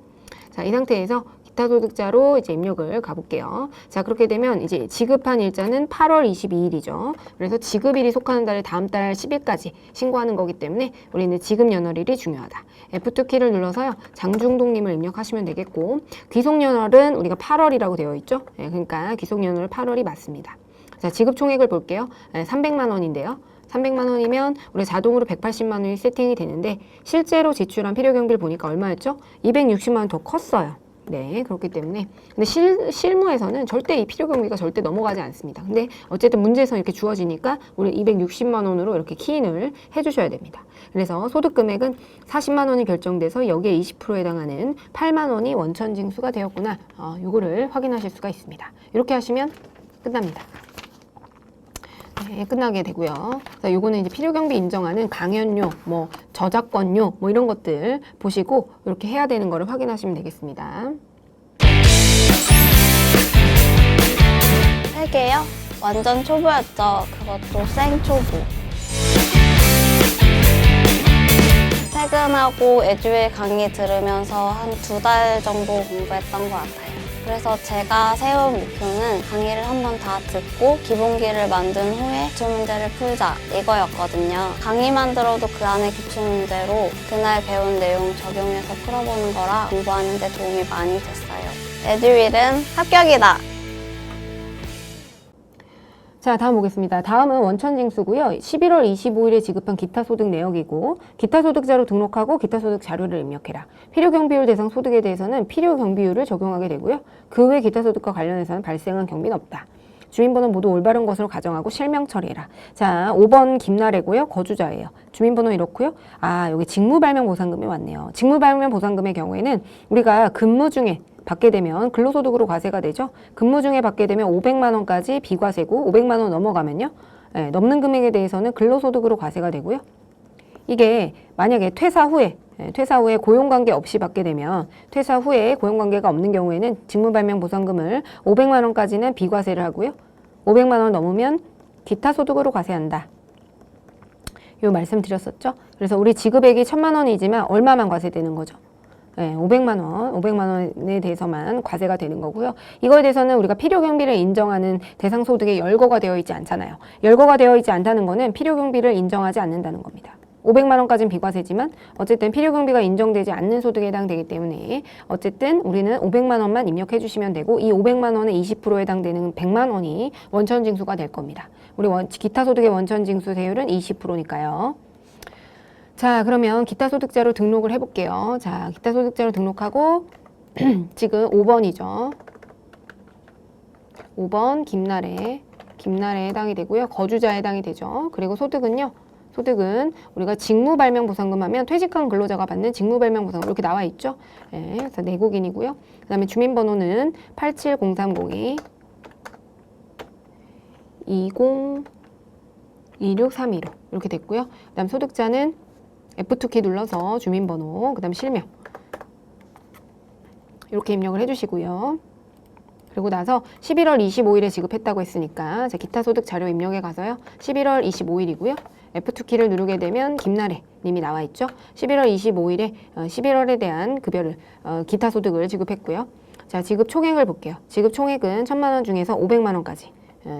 Speaker 1: 자, 이 상태에서 기타 소득자로 이제 입력을 가볼게요. 자, 그렇게 되면 이제 지급한 일자는 8월 22일이죠. 그래서 지급일이 속하는 달을 다음 달 10일까지 신고하는 거기 때문에 우리는 지급 연월일이 중요하다. F2키를 눌러서요. 장중동님을 입력하시면 되겠고 귀속 연월은 우리가 8월이라고 되어 있죠. 네, 그러니까 귀속 연월 8월이 맞습니다. 자, 지급 총액을 볼게요. 300만 원인데요. 300만 원이면 우리 자동으로 180만 원이 세팅이 되는데 실제로 지출한 필요경비를 보니까 얼마였죠? 260만 원 더 컸어요. 네, 그렇기 때문에 근데 실무에서는 절대 이 필요경비가 절대 넘어가지 않습니다. 근데 어쨌든 문제에서 이렇게 주어지니까 우리 260만 원으로 이렇게 키인을 해주셔야 됩니다. 그래서 소득 금액은 40만 원이 결정돼서 여기에 20%에 해당하는 8만 원이 원천 징수가 되었구나. 요거를 확인하실 수가 있습니다. 이렇게 하시면 끝납니다. 네, 끝나게 되고요. 자, 요거는 이제 필요경비 인정하는 강연료, 뭐 저작권료, 뭐 이런 것들 보시고 이렇게 해야 되는 거를 확인하시면 되겠습니다.
Speaker 4: 3개요? 완전 초보였죠. 그것도 생초보. 퇴근하고 에듀윌 강의 들으면서 한 2달 정도 공부했던 것 같아요. 그래서 제가 세운 목표는 강의를 한번 다 듣고 기본기를 만든 후에 기출문제를 풀자 이거였거든요. 강의만 들어도 그 안에 기출문제로 그날 배운 내용 적용해서 풀어보는 거라 공부하는 데 도움이 많이 됐어요. 에듀윌은 합격이다!
Speaker 1: 자, 다음 보겠습니다. 다음은 원천징수고요. 11월 25일에 지급한 기타소득 내역이고 기타소득자로 등록하고 기타소득 자료를 입력해라. 필요경비율 대상 소득에 대해서는 필요경비율을 적용하게 되고요. 그 외 기타소득과 관련해서는 발생한 경비는 없다. 주민번호 모두 올바른 것으로 가정하고 실명 처리해라. 자, 5번 김나래고요. 거주자예요. 주민번호 이렇고요. 아, 여기 직무발명보상금이 왔네요. 직무발명보상금의 경우에는 우리가 근무 중에 받게 되면 근로소득으로 과세가 되죠. 근무 중에 받게 되면 500만 원까지 비과세고 500만 원 넘어가면요. 네, 넘는 금액에 대해서는 근로소득으로 과세가 되고요. 이게 만약에 퇴사 후에 고용관계 없이 받게 되면 퇴사 후에 고용관계가 없는 경우에는 직무발명보상금을 500만 원까지는 비과세를 하고요. 500만 원 넘으면 기타 소득으로 과세한다. 요 말씀 드렸었죠. 그래서 우리 지급액이 1000만 원이지만 얼마만 과세되는 거죠? 네, 500만 원에 대해서만 과세가 되는 거고요. 이거에 대해서는 우리가 필요경비를 인정하는 대상 소득에 열거가 되어 있지 않잖아요. 열거가 되어 있지 않다는 거는 필요경비를 인정하지 않는다는 겁니다. 500만 원까지는 비과세지만 어쨌든 필요경비가 인정되지 않는 소득에 해당되기 때문에 어쨌든 우리는 500만 원만 입력해 주시면 되고 이 500만 원의 20%에 해당되는 100만 원이 원천징수가 될 겁니다. 우리 기타 소득의 원천징수 세율은 20%니까요. 자, 그러면 기타소득자로 등록을 해볼게요. 자, 기타소득자로 등록하고 지금 5번이죠. 5번 김나래에 해당이 되고요. 거주자에 해당이 되죠. 그리고 소득은요. 소득은 우리가 직무발명보상금 하면 퇴직한 근로자가 받는 직무발명보상금 이렇게 나와 있죠. 네, 그래서 내국인이고요. 그 다음에 주민번호는 87032 202632로 이렇게 됐고요. 그 다음 소득자는 F2키 눌러서 주민번호, 그 다음 실명 이렇게 입력을 해주시고요. 그리고 나서 11월 25일에 지급했다고 했으니까 자, 기타 소득 자료 입력에 가서요. 11월 25일이고요. F2키를 누르게 되면 김나래 님이 나와 있죠. 11월 25일에 11월에 대한 급여를 기타 소득을 지급했고요. 자, 지급 총액을 볼게요. 지급 총액은 1000만 원 중에서 500만 원까지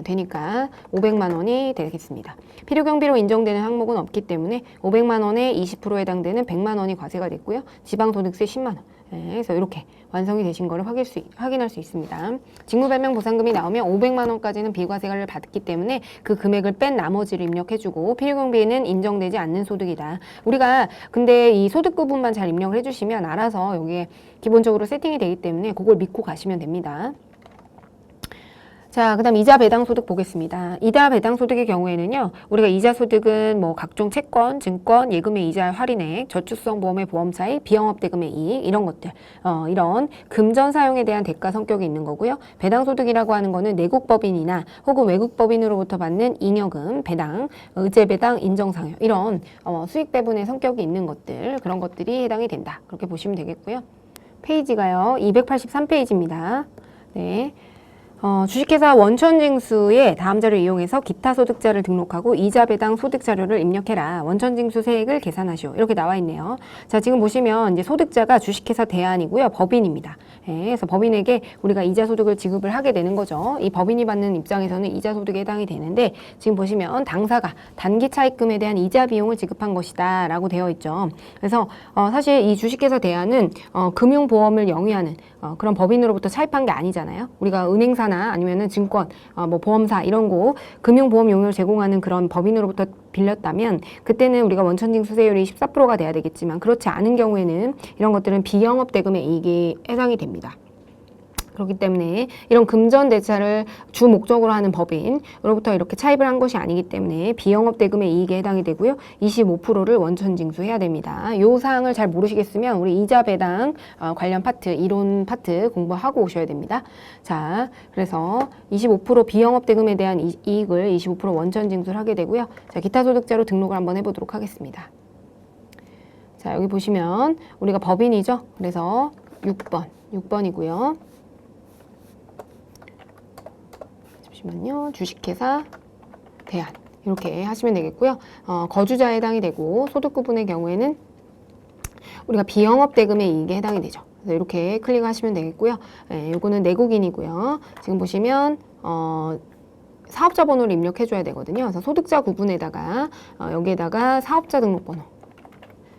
Speaker 1: 되니까 500만 원이 되겠습니다. 필요경비로 인정되는 항목은 없기 때문에 500만 원에 20%에 해당되는 100만 원이 과세가 됐고요. 지방소득세 10만 원. 그래서 이렇게 완성이 되신 거를 확인할 수 있습니다. 직무발명보상금이 나오면 500만 원까지는 비과세를 받기 때문에 그 금액을 뺀 나머지를 입력해주고 필요경비에는 인정되지 않는 소득이다. 우리가 근데 이 소득 부분만 잘 입력을 해주시면 알아서 여기에 기본적으로 세팅이 되기 때문에 그걸 믿고 가시면 됩니다. 자, 그 다음 이자 배당 소득 보겠습니다. 이자 배당 소득의 경우에는요, 우리가 이자 소득은 뭐 각종 채권, 증권, 예금의 이자 할인액, 저축성 보험의 보험 차익, 비영업 대금의 이익, 이런 것들, 이런 금전 사용에 대한 대가 성격이 있는 거고요. 배당 소득이라고 하는 거는 내국 법인이나 혹은 외국 법인으로부터 받는 잉여금, 배당, 의제 배당, 인정상여, 이런 수익 배분의 성격이 있는 것들, 그런 것들이 해당이 된다. 그렇게 보시면 되겠고요. 페이지가요, 283페이지입니다. 네. 주식회사 원천징수에 다음 자료를 이용해서 기타 소득자를 등록하고 이자 배당 소득 자료를 입력해라. 원천징수 세액을 계산하시오. 이렇게 나와 있네요. 자, 지금 보시면 이제 소득자가 주식회사 대안이고요. 법인입니다. 네, 그래서 법인에게 우리가 이자 소득을 지급을 하게 되는 거죠. 이 법인이 받는 입장에서는 이자 소득에 해당이 되는데 지금 보시면 당사가 단기 차입금에 대한 이자 비용을 지급한 것이다 라고 되어 있죠. 그래서 사실 이 주식회사 대안은 금융보험을 영위하는 그런 법인으로부터 차입한 게 아니잖아요. 우리가 은행사나 아니면은 증권, 뭐 보험사 이런 거 금융보험 용역을 제공하는 그런 법인으로부터 빌렸다면 그때는 우리가 원천징수세율이 14%가 돼야 되겠지만 그렇지 않은 경우에는 이런 것들은 비영업 대금의 이익에 해당이 됩니다. 그렇기 때문에 이런 금전 대차를 주 목적으로 하는 법인으로부터 이렇게 차입을 한 것이 아니기 때문에 비영업 대금의 이익에 해당이 되고요. 25%를 원천 징수해야 됩니다. 이 사항을 잘 모르시겠으면 우리 이자 배당 관련 파트, 이론 파트 공부하고 오셔야 됩니다. 자, 그래서 25% 비영업 대금에 대한 이익을 25% 원천 징수를 하게 되고요. 자, 기타 소득자로 등록을 한번 해보도록 하겠습니다. 자, 여기 보시면 우리가 법인이죠. 그래서 6번이고요. 잠시만요. 주식회사 대안 이렇게 하시면 되겠고요. 거주자에 해당이 되고 소득 구분의 경우에는 우리가 비영업 대금의 이익에 해당이 되죠. 그래서 이렇게 클릭하시면 되겠고요. 요거는 내국인이고요. 지금 보시면 사업자 번호를 입력해 줘야 되거든요. 그래서 소득자 구분에다가 여기에다가 사업자 등록번호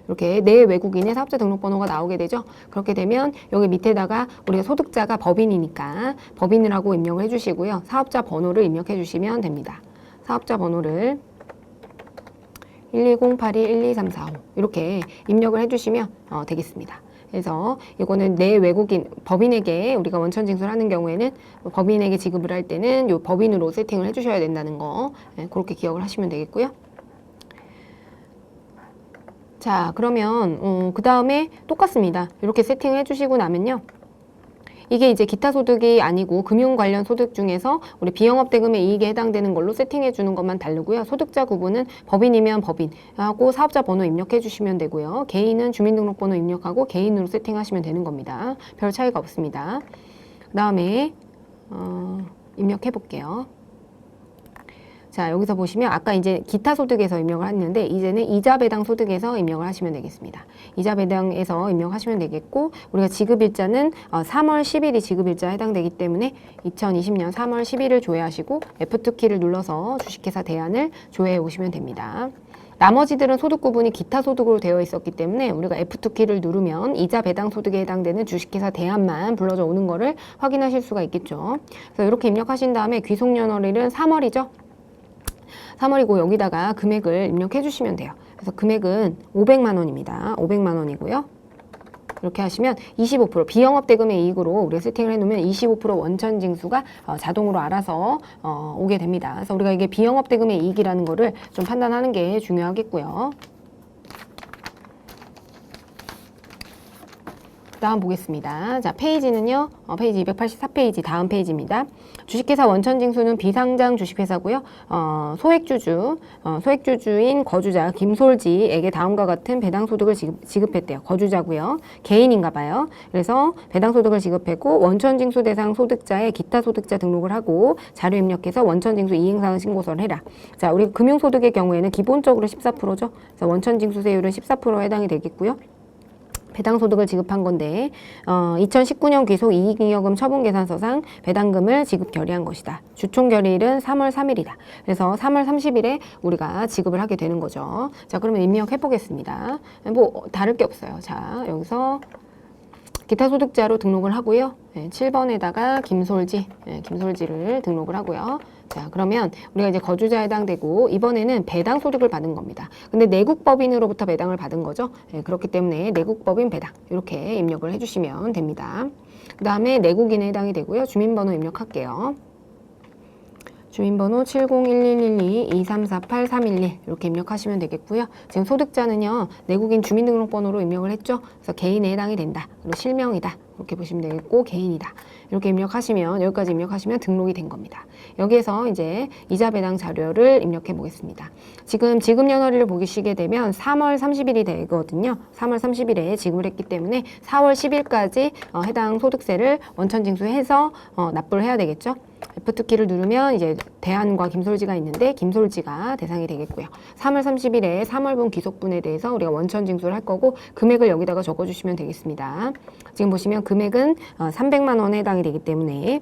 Speaker 1: 이렇게 내 외국인의 사업자 등록번호가 나오게 되죠. 그렇게 되면 여기 밑에다가 우리가 소득자가 법인이니까 법인을 하고 입력을 해주시고요. 사업자 번호를 입력해 주시면 됩니다. 사업자 번호를 12082-12345 이렇게 입력을 해주시면 되겠습니다. 그래서 이거는 내 외국인 법인에게 우리가 원천 징수를 하는 경우에는 법인에게 지급을 할 때는 요 법인으로 세팅을 해주셔야 된다는 거 그렇게 기억을 하시면 되겠고요. 자, 그러면 그 다음에 똑같습니다. 이렇게 세팅을 해주시고 나면요. 이게 이제 기타 소득이 아니고 금융 관련 소득 중에서 우리 비영업 대금의 이익에 해당되는 걸로 세팅해 주는 것만 다르고요. 소득자 구분은 법인이면 법인하고 사업자 번호 입력해 주시면 되고요. 개인은 주민등록번호 입력하고 개인으로 세팅하시면 되는 겁니다. 별 차이가 없습니다. 그 다음에 입력해 볼게요. 자, 여기서 보시면 아까 이제 기타 소득에서 입력을 했는데 이제는 이자 배당 소득에서 입력을 하시면 되겠습니다. 이자 배당에서 입력하시면 되겠고 우리가 지급일자는 3월 10일이 지급일자에 해당되기 때문에 2020년 3월 10일을 조회하시고 F2키를 눌러서 주식회사 대안을 조회해 오시면 됩니다. 나머지들은 소득 구분이 기타 소득으로 되어 있었기 때문에 우리가 F2키를 누르면 이자 배당 소득에 해당되는 주식회사 대안만 불러져 오는 거를 확인하실 수가 있겠죠. 그래서 이렇게 입력하신 다음에 귀속연월일은 3월이죠. 3월이고 여기다가 금액을 입력해 주시면 돼요. 그래서 금액은 500만 원입니다. 500만 원이고요. 이렇게 하시면 25% 비영업 대금의 이익으로 우리가 세팅을 해놓으면 25% 원천 징수가 자동으로 알아서 오게 됩니다. 그래서 우리가 이게 비영업 대금의 이익이라는 거를 좀 판단하는 게 중요하겠고요. 다음 보겠습니다. 자, 페이지는요. 페이지 284페이지 다음 페이지입니다. 주식회사 원천징수는 비상장 주식회사고요. 소액주주인 거주자 김솔지에게 다음과 같은 배당소득을 지급했대요. 거주자고요. 개인인가 봐요. 그래서 배당소득을 지급했고 원천징수 대상 소득자에 기타 소득자 등록을 하고 자료 입력해서 원천징수 이행사항 신고서를 해라. 자, 우리 금융소득의 경우에는 기본적으로 14%죠. 그래서 원천징수세율은 14%에 해당이 되겠고요. 배당소득을 지급한 건데 2019년 귀속 이익잉여금 처분계산서상 배당금을 지급 결의한 것이다. 주총 결의일은 3월 3일이다. 그래서 3월 30일에 우리가 지급을 하게 되는 거죠. 자, 그러면 입력해 보겠습니다. 뭐 다를 게 없어요. 자, 여기서 기타 소득자로 등록을 하고요. 7번에다가 김솔지를 등록을 하고요. 자, 그러면 우리가 이제 거주자에 해당되고 이번에는 배당 소득을 받은 겁니다. 근데 내국법인으로부터 배당을 받은 거죠. 그렇기 때문에 내국법인 배당 이렇게 입력을 해주시면 됩니다. 그 다음에 내국인에 해당이 되고요. 주민번호 입력할게요. 주민번호 701112-2348-311 이렇게 입력하시면 되겠고요. 지금 소득자는요. 내국인 주민등록번호로 입력을 했죠. 그래서 개인에 해당이 된다. 그리고 실명이다. 이렇게 보시면 되겠고 개인이다. 이렇게 입력하시면 여기까지 입력하시면 등록이 된 겁니다. 여기에서 이제 이자 배당 자료를 입력해 보겠습니다. 지금 지급연월일을 보시게 되면 3월 30일이 되거든요. 3월 30일에 지급을 했기 때문에 4월 10일까지 해당 소득세를 원천징수해서 납부를 해야 되겠죠. F2키를 누르면 이제 대안과 김솔지가 있는데 김솔지가 대상이 되겠고요. 3월 30일에 3월분 귀속분에 대해서 우리가 원천 징수를 할 거고 금액을 여기다가 적어주시면 되겠습니다. 지금 보시면 금액은 300만 원에 해당이 되기 때문에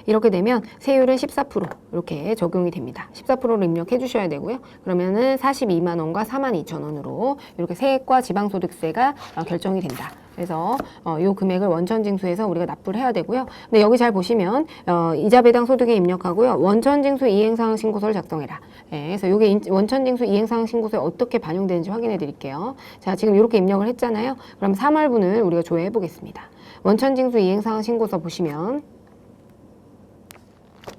Speaker 1: 이렇게 되면 세율은 14% 이렇게 적용이 됩니다. 14%를 입력해 주셔야 되고요. 그러면은 42만 원과 42,000원으로 이렇게 세액과 지방소득세가 결정이 된다. 그래서 이 금액을 원천징수해서 우리가 납부를 해야 되고요. 근데 여기 잘 보시면 이자 배당 소득에 입력하고요. 원천징수 이행사항 신고서를 작성해라. 그래서 이게 원천징수 이행사항 신고서에 어떻게 반영되는지 확인해 드릴게요. 자, 지금 이렇게 입력을 했잖아요. 그럼 3월분을 우리가 조회해 보겠습니다. 원천징수 이행사항 신고서 보시면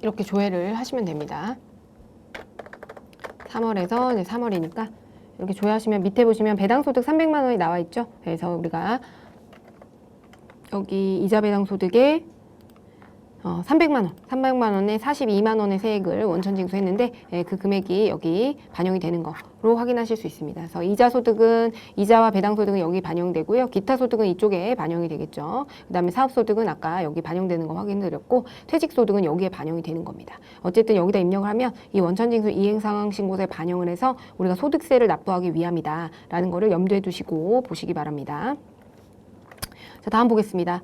Speaker 1: 이렇게 조회를 하시면 됩니다. 3월에서 이제 3월이니까 이렇게 조회하시면 밑에 보시면 배당소득 300만 원이 나와 있죠. 그래서 우리가 여기 이자 배당 소득에 300만 원에 42만 원의 세액을 원천 징수했는데 그 금액이 여기 반영이 되는 거로 확인하실 수 있습니다. 그래서 이자와 배당 소득은 여기 반영되고요. 기타 소득은 이쪽에 반영이 되겠죠. 그다음에 사업 소득은 아까 여기 반영되는 거 확인드렸고 퇴직 소득은 여기에 반영이 되는 겁니다. 어쨌든 여기다 입력을 하면 이 원천 징수 이행 상황 신고서에 반영을 해서 우리가 소득세를 납부하기 위함이다라는 거를 염두에 두시고 보시기 바랍니다. 자, 다음 보겠습니다.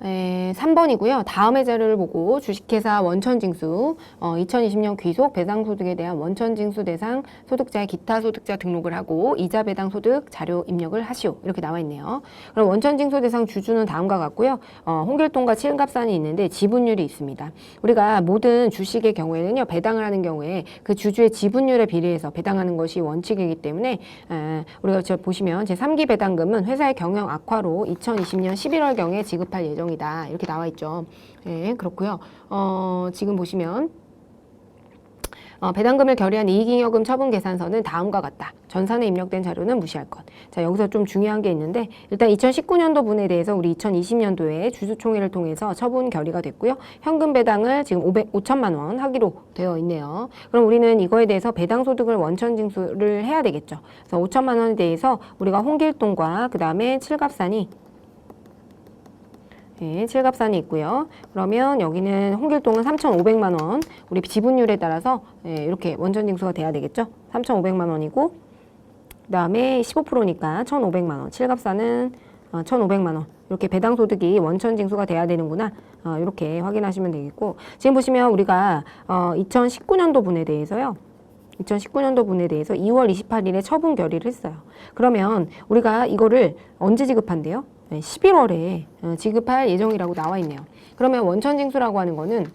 Speaker 1: 3번이고요. 다음의 자료를 보고 주식회사 원천징수 2020년 귀속 배당소득에 대한 원천징수 대상 소득자의 기타 소득자 등록을 하고 이자 배당 소득 자료 입력을 하시오. 이렇게 나와 있네요. 그럼 원천징수 대상 주주는 다음과 같고요. 홍길동과 칠갑산이 있는데 지분율이 있습니다. 우리가 모든 주식의 경우에는요. 배당을 하는 경우에 그 주주의 지분율에 비례해서 배당하는 것이 원칙이기 때문에 우리가 보시면 제3기 배당금은 회사의 경영 악화로 2020년 11월경에 지급할 예정입니다. 이렇게 나와 있죠. 네, 그렇고요. 지금 보시면 배당금을 결의한 이익잉여금 처분 계산서는 다음과 같다. 전산에 입력된 자료는 무시할 것. 자, 여기서 좀 중요한 게 있는데 일단 2019년도 분에 대해서 우리 2020년도에 주주총회를 통해서 처분 결의가 됐고요. 현금 배당을 지금 5천만 원 하기로 되어 있네요. 그럼 우리는 이거에 대해서 배당 소득을 원천 징수를 해야 되겠죠. 그래서 5천만 원에 대해서 우리가 홍길동과 그다음에 칠갑산이 네, 칠갑산이 있고요. 그러면 여기는 홍길동은 3,500만 원. 우리 지분율에 따라서 이렇게 원천징수가 돼야 되겠죠. 3,500만 원이고 그다음에 15%니까 1,500만 원. 칠갑산은 1,500만 원. 이렇게 배당소득이 원천징수가 돼야 되는구나. 이렇게 확인하시면 되겠고 지금 보시면 우리가 2019년도 분에 대해서요. 2019년도 분에 대해서 2월 28일에 처분 결의를 했어요. 그러면 우리가 이거를 언제 지급한대요? 11월에 지급할 예정이라고 나와 있네요. 그러면 원천징수라고 하는 거는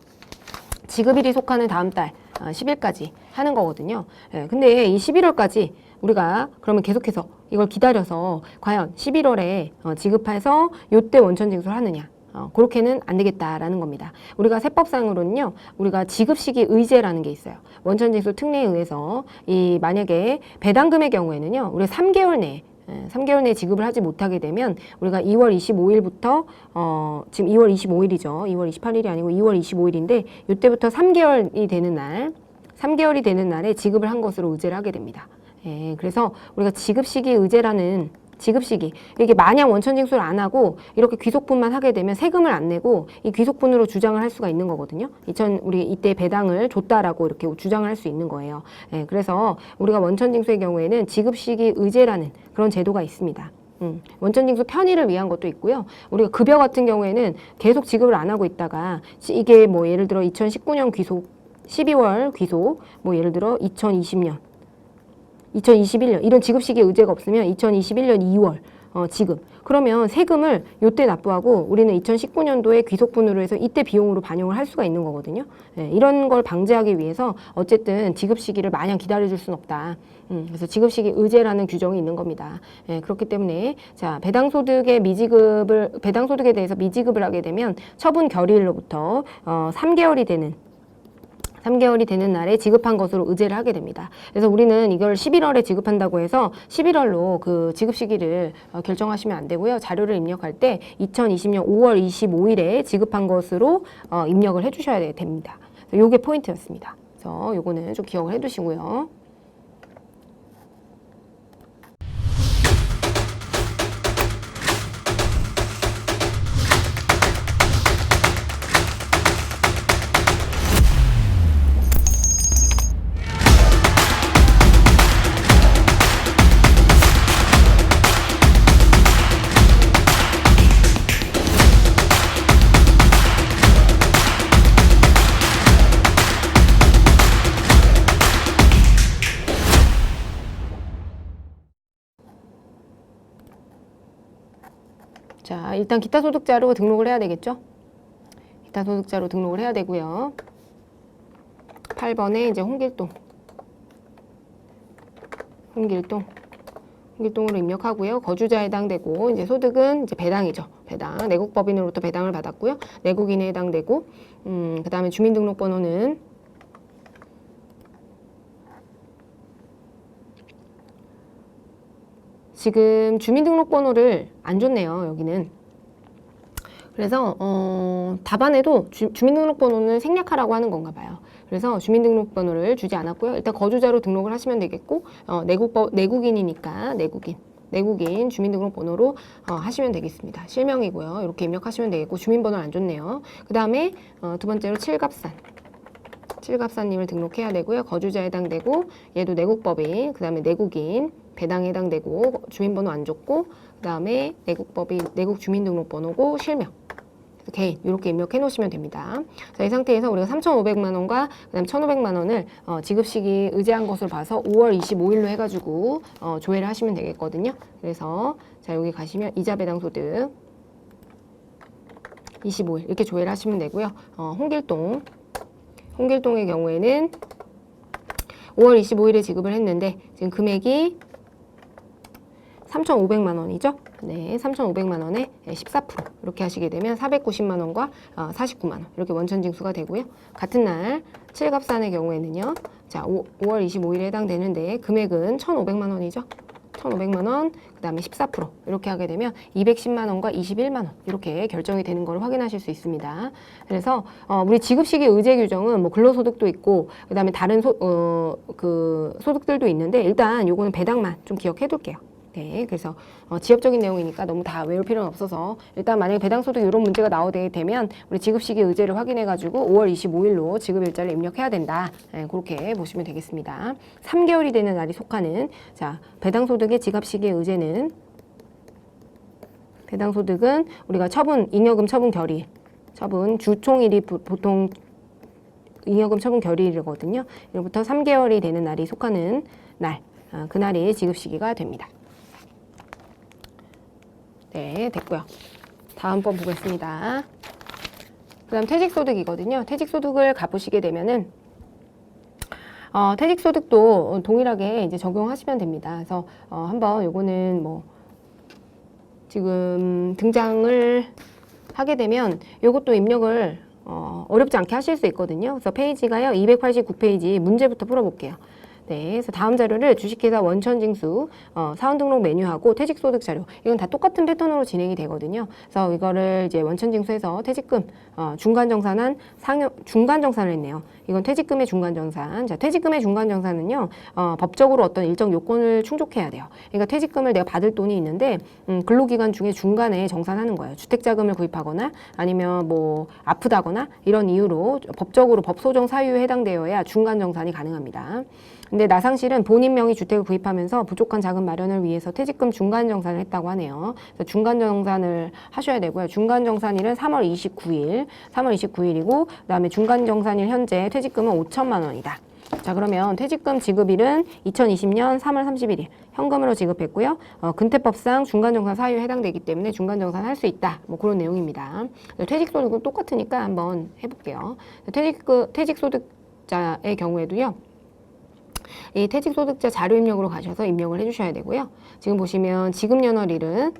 Speaker 1: 지급일이 속하는 다음 달 10일까지 하는 거거든요. 근데 이 11월까지 우리가 그러면 계속해서 이걸 기다려서 과연 11월에 지급해서 요때 원천징수를 하느냐. 그렇게는 안 되겠다라는 겁니다. 우리가 세법상으로는요, 우리가 지급시기 의제라는 게 있어요. 원천징수 특례에 의해서 만약에 배당금의 경우에는요, 우리 3개월 내에 지급을 하지 못하게 되면 우리가 2월 25일부터 지금 2월 25일이죠. 2월 28일이 아니고 2월 25일인데 이때부터 3개월이 되는 날에 지급을 한 것으로 의제를 하게 됩니다. 그래서 우리가 지급시기 의제라는 지급시기 이게 마냥 원천징수를 안 하고 이렇게 귀속분만 하게 되면 세금을 안 내고 이 귀속분으로 주장을 할 수가 있는 거거든요. 우리 이때 배당을 줬다라고 이렇게 주장을 할 수 있는 거예요. 그래서 우리가 원천징수의 경우에는 지급시기 의제라는 그런 제도가 있습니다. 원천징수 편의를 위한 것도 있고요. 우리가 급여 같은 경우에는 계속 지급을 안 하고 있다가 이게 뭐 예를 들어 2019년 귀속 12월 귀속 뭐 예를 들어 2021년 이런 지급시기 의제가 없으면 2021년 2월 지급. 그러면 세금을 요때 납부하고 우리는 2019년도에 귀속분으로 해서 이때 비용으로 반영을 할 수가 있는 거거든요. 이런 걸 방지하기 위해서 어쨌든 지급시기를 마냥 기다려줄 수는 없다. 그래서 지급시기 의제라는 규정이 있는 겁니다. 그렇기 때문에 자 배당소득에 대해서 미지급을 하게 되면 처분 결의일로부터 3개월이 되는 날에 지급한 것으로 의제를 하게 됩니다. 그래서 우리는 이걸 11월에 지급한다고 해서 11월로 그 지급 시기를 결정하시면 안 되고요. 자료를 입력할 때 2020년 5월 25일에 지급한 것으로 입력을 해주셔야 됩니다. 요게 포인트였습니다. 그래서 요거는 좀 기억을 해두시고요. 자, 일단 기타 소득자로 등록을 해야 되겠죠? 기타 소득자로 등록을 해야 되고요. 8번에 이제 홍길동으로 입력하고요. 거주자에 해당되고 이제 소득은 이제 배당이죠. 배당. 내국법인으로부터 배당을 받았고요. 내국인에 해당되고 그다음에 주민등록번호는 지금 주민등록번호를 안 줬네요. 여기는. 그래서 답안에도 주민등록번호는 생략하라고 하는 건가 봐요. 그래서 주민등록번호를 주지 않았고요. 일단 거주자로 등록을 하시면 되겠고 내국인이니까 내국인 주민등록번호로 하시면 되겠습니다. 실명이고요. 이렇게 입력하시면 되겠고 주민번호는 안 줬네요. 그 다음에 두 번째로 칠갑산님을 등록해야 되고요. 거주자에 해당되고 얘도 내국법인, 그 다음에 내국인, 배당에 해당되고 주민번호 안 줬고 그 다음에 내국 주민등록번호고 실명. 개인 이렇게 입력해 놓으시면 됩니다. 자, 이 상태에서 우리가 3,500만 원과 그다음 1,500만 원을 지급 시기 의제한 것으로 봐서 5월 25일로 해가지고 조회를 하시면 되겠거든요. 그래서 자 여기 가시면 이자 배당 소득 25일 이렇게 조회를 하시면 되고요. 홍길동의 경우에는 5월 25일에 지급을 했는데 지금 금액이 3,500만 원이죠. 네, 3,500만 원에 14% 이렇게 하시게 되면 490만 원과 49만 원 이렇게 원천징수가 되고요. 같은 날 칠갑산의 경우에는요. 자, 5월 25일에 해당되는데 금액은 1,500만 원이죠. 1,500만 원, 그 다음에 14% 이렇게 하게 되면 210만 원과 21만 원 이렇게 결정이 되는 걸 확인하실 수 있습니다. 그래서 우리 지급시기 의제 규정은 뭐 근로소득도 있고 그 다음에 다른 소득들도 있는데 일단 요거는 배당만 좀 기억해 둘게요. 네, 그래서 지엽적인 내용이니까 너무 다 외울 필요는 없어서 일단 만약에 배당소득 이런 문제가 나오게 되면 우리 지급시기 의제를 확인해가지고 5월 25일로 지급일자를 입력해야 된다. 네, 그렇게 보시면 되겠습니다. 3개월이 되는 날이 속하는 자 배당소득의 지급시기 의제는 배당소득은 우리가 잉여금 처분 결의 주총일이 보통 잉여금 처분 결의일이거든요. 이로부터 3개월이 되는 날이 속하는 날 그날이 지급시기가 됩니다. 네, 됐고요. 다음 번 보겠습니다. 그 다음 퇴직소득이거든요. 퇴직소득을 갚으시게 되면은 퇴직소득도 동일하게 이제 적용하시면 됩니다. 그래서 한번 요거는 뭐 지금 등장을 하게 되면 요것도 입력을 어렵지 않게 하실 수 있거든요. 그래서 페이지가요 289페이지 문제부터 풀어볼게요. 네, 그래서 다음 자료를 주식회사 원천징수, 사원등록 메뉴하고 퇴직소득 자료 이건 다 똑같은 패턴으로 진행이 되거든요. 그래서 이거를 이제 원천징수해서 퇴직금, 중간정산을 했네요. 이건 퇴직금의 중간정산. 자, 퇴직금의 중간정산은요, 법적으로 어떤 일정 요건을 충족해야 돼요. 그러니까 퇴직금을 내가 받을 돈이 있는데, 근로기간 중에 중간에 정산하는 거예요. 주택자금을 구입하거나 아니면 뭐 아프다거나 이런 이유로 법적으로 법소정 사유에 해당되어야 중간정산이 가능합니다. 근데 나상실은 본인 명의 주택을 구입하면서 부족한 자금 마련을 위해서 퇴직금 중간정산을 했다고 하네요. 그래서 중간정산을 하셔야 되고요. 중간정산일은 3월 29일이고 그다음에 중간정산일 현재 퇴직금은 5천만 원이다. 자, 그러면 퇴직금 지급일은 2020년 3월 31일 현금으로 지급했고요. 근태법상 중간정산 사유에 해당되기 때문에 중간정산 할 수 있다. 뭐 그런 내용입니다. 퇴직소득은 똑같으니까 한번 해볼게요. 퇴직소득자의 경우에도요. 이 퇴직소득자 자료 입력으로 가셔서 입력을 해주셔야 되고요. 지금 보시면 지급연월일은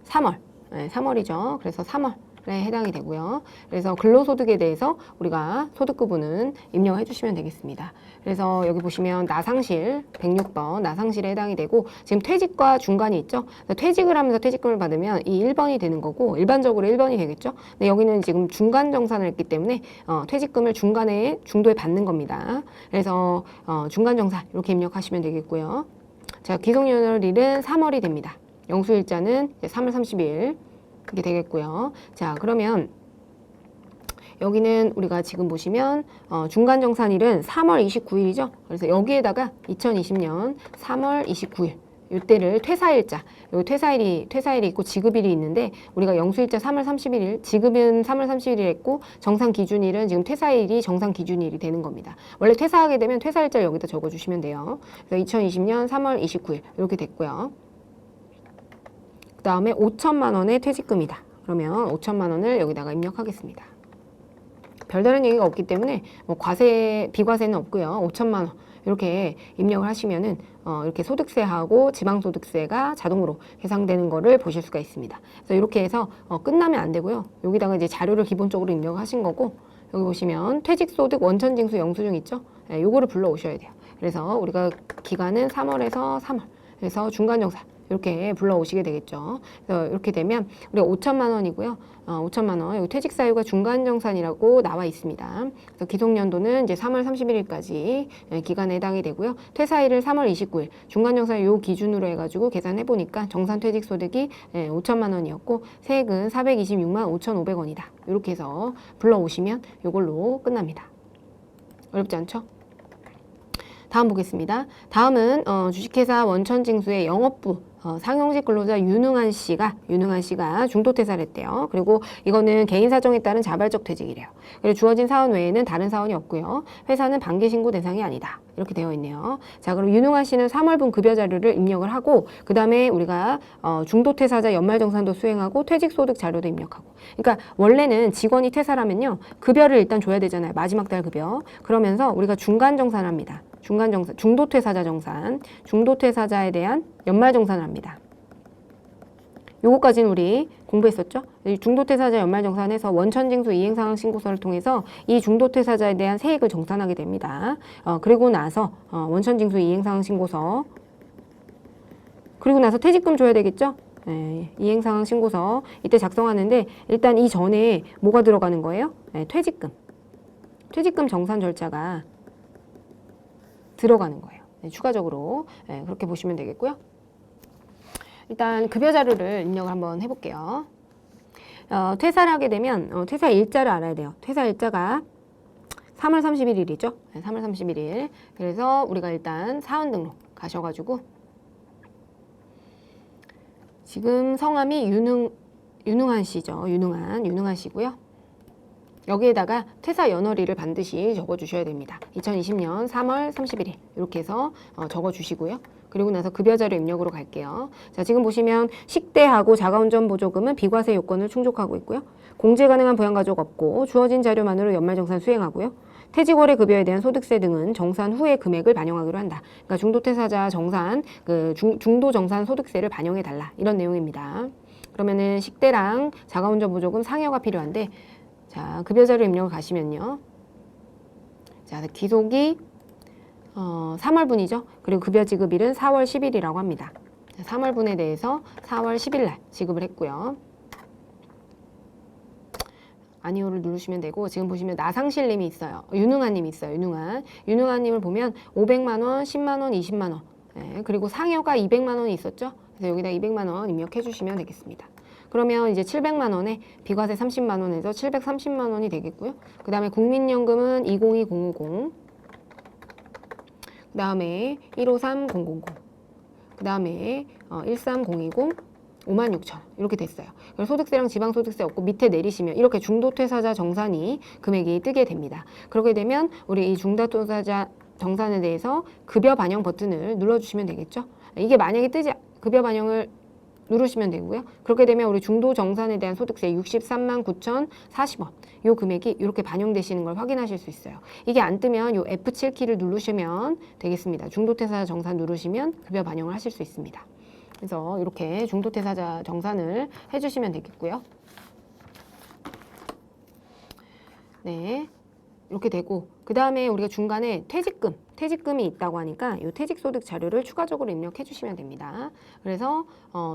Speaker 1: 3월, 네, 3월이죠. 그래서 3월에 해당이 되고요. 그래서 근로소득에 대해서 우리가 소득구분은 입력을 해주시면 되겠습니다. 그래서 여기 보시면 나상실 106번 나상실에 해당이 되고 지금 퇴직과 중간이 있죠. 퇴직을 하면서 퇴직금을 받으면 이 1번이 되는 거고 일반적으로 1번이 되겠죠. 근데 여기는 지금 중간정산을 했기 때문에 퇴직금을 중도에 받는 겁니다. 그래서 중간정산 이렇게 입력하시면 되겠고요. 자, 기성연월일은 3월이 됩니다. 영수일자는 3월 30일 이렇게 되겠고요. 자, 그러면 여기는 우리가 지금 보시면 중간정산일은 3월 29일이죠. 그래서 여기에다가 2020년 3월 29일 이때를 퇴사일자, 요 퇴사일이 있고 지급일이 있는데 우리가 영수일자 3월 31일, 지급은 3월 31일 했고 정상 기준일은 지금 퇴사일이 정상 기준일이 되는 겁니다. 원래 퇴사하게 되면 퇴사일자를 여기다 적어주시면 돼요. 그래서 2020년 3월 29일 이렇게 됐고요. 그 다음에 5천만 원의 퇴직금이다. 그러면 5천만 원을 여기다가 입력하겠습니다. 별다른 얘기가 없기 때문에 뭐 비과세는 없고요. 5천만 원 이렇게 입력을 하시면은 이렇게 소득세하고 지방소득세가 자동으로 계상되는 거를 보실 수가 있습니다. 그래서 이렇게 해서 끝나면 안 되고요. 여기다가 이제 자료를 기본적으로 입력을 하신 거고 여기 보시면 퇴직소득 원천징수 영수증 있죠? 네, 요거를 불러 오셔야 돼요. 그래서 우리가 기간은 3월에서 3월 그래서 중간정산 이렇게 불러오시게 되겠죠. 그래서 이렇게 되면 우리가 5천만 원이고요. 5천만 원, 여기 퇴직 사유가 중간정산이라고 나와 있습니다. 그래서 기속연도는 이제 3월 31일까지 기간에 해당이 되고요. 퇴사일을 3월 29일, 중간정산 요 기준으로 해가지고 계산해 보니까 정산 퇴직 소득이 5천만 원이었고 세액은 426만 5,500원이다. 이렇게 해서 불러오시면 요걸로 끝납니다. 어렵지 않죠? 다음 보겠습니다. 다음은 주식회사 원천징수의 영업부 상용직 근로자 윤흥한 씨가 중도 퇴사를 했대요. 그리고 이거는 개인 사정에 따른 자발적 퇴직이래요. 그리고 주어진 사원 외에는 다른 사원이 없고요. 회사는 반기 신고 대상이 아니다. 이렇게 되어 있네요. 자, 그럼 윤흥한 씨는 3월분 급여 자료를 입력을 하고 그 다음에 우리가 중도 퇴사자 연말정산도 수행하고 퇴직소득 자료도 입력하고. 그러니까 원래는 직원이 퇴사라면요 급여를 일단 줘야 되잖아요. 마지막 달 급여. 그러면서 우리가 중간정산을 합니다. 중간정산, 중도퇴사자 정산, 중도퇴사자에 대한 연말정산을 합니다. 요거까지는 우리 공부했었죠? 중도퇴사자 연말정산에서 원천징수 이행상황 신고서를 통해서 이 중도퇴사자에 대한 세액을 정산하게 됩니다. 그리고 나서 원천징수 이행상황 신고서, 그리고 나서 퇴직금 줘야 되겠죠? 네, 이행상황 신고서 이때 작성하는데 일단 이 전에 뭐가 들어가는 거예요? 네, 퇴직금. 퇴직금 정산 절차가 들어가는 거예요. 네, 추가적으로 그렇게 보시면 되겠고요. 일단 급여 자료를 입력을 한번 해볼게요. 퇴사를 하게 되면 퇴사 일자를 알아야 돼요. 퇴사 일자가 3월 31일이죠. 네, 3월 31일. 그래서 우리가 일단 사원 등록 가셔가지고 지금 성함이 윤흥한 씨죠. 윤흥한 씨고요. 여기에다가 퇴사 연월일을 반드시 적어주셔야 됩니다. 2020년 3월 31일 이렇게 해서 적어주시고요. 그리고 나서 급여 자료 입력으로 갈게요. 자, 지금 보시면 식대하고 자가운전 보조금은 비과세 요건을 충족하고 있고요. 공제 가능한 부양가족 없고 주어진 자료만으로 연말정산 수행하고요. 퇴직월의 급여에 대한 소득세 등은 정산 후의 금액을 반영하기로 한다. 그러니까 중도퇴사자 정산, 중도정산 소득세를 반영해달라. 이런 내용입니다. 그러면은 식대랑 자가운전 보조금 상여가 필요한데 자, 급여 자료 입력을 가시면요. 자, 기속이 3월분이죠. 그리고 급여 지급일은 4월 10일이라고 합니다. 3월분에 대해서 4월 10일 날 지급을 했고요. 아니오를 누르시면 되고 지금 보시면 나상실 님이 있어요. 윤흥한 님이 있어요. 윤흥한 님을 보면 500만 원, 10만 원, 20만 원. 네, 그리고 상여가 200만 원이 있었죠. 그래서 여기다 200만 원 입력해 주시면 되겠습니다. 그러면 이제 700만 원에 비과세 30만 원에서 730만 원이 되겠고요. 그 다음에 국민연금은 202050, 그 다음에 153000, 그 다음에 13020, 56,000 이렇게 됐어요. 그래서 소득세랑 지방소득세 없고 밑에 내리시면 이렇게 중도퇴사자 정산이 금액이 뜨게 됩니다. 그렇게 되면 우리 이 중도퇴사자 정산에 대해서 급여 반영 버튼을 눌러주시면 되겠죠. 이게 만약에 뜨지 급여 반영을 누르시면 되고요. 그렇게 되면 우리 중도 정산에 대한 소득세 63만 9,040원 요 금액이 이렇게 반영되시는 걸 확인하실 수 있어요. 이게 안 뜨면 요 F7키를 누르시면 되겠습니다. 중도퇴사자 정산 누르시면 급여 반영을 하실 수 있습니다. 그래서 이렇게 중도퇴사자 정산을 해주시면 되겠고요. 네, 이렇게 되고 그 다음에 우리가 중간에 퇴직금이 있다고 하니까 이 퇴직소득 자료를 추가적으로 입력해 주시면 됩니다. 그래서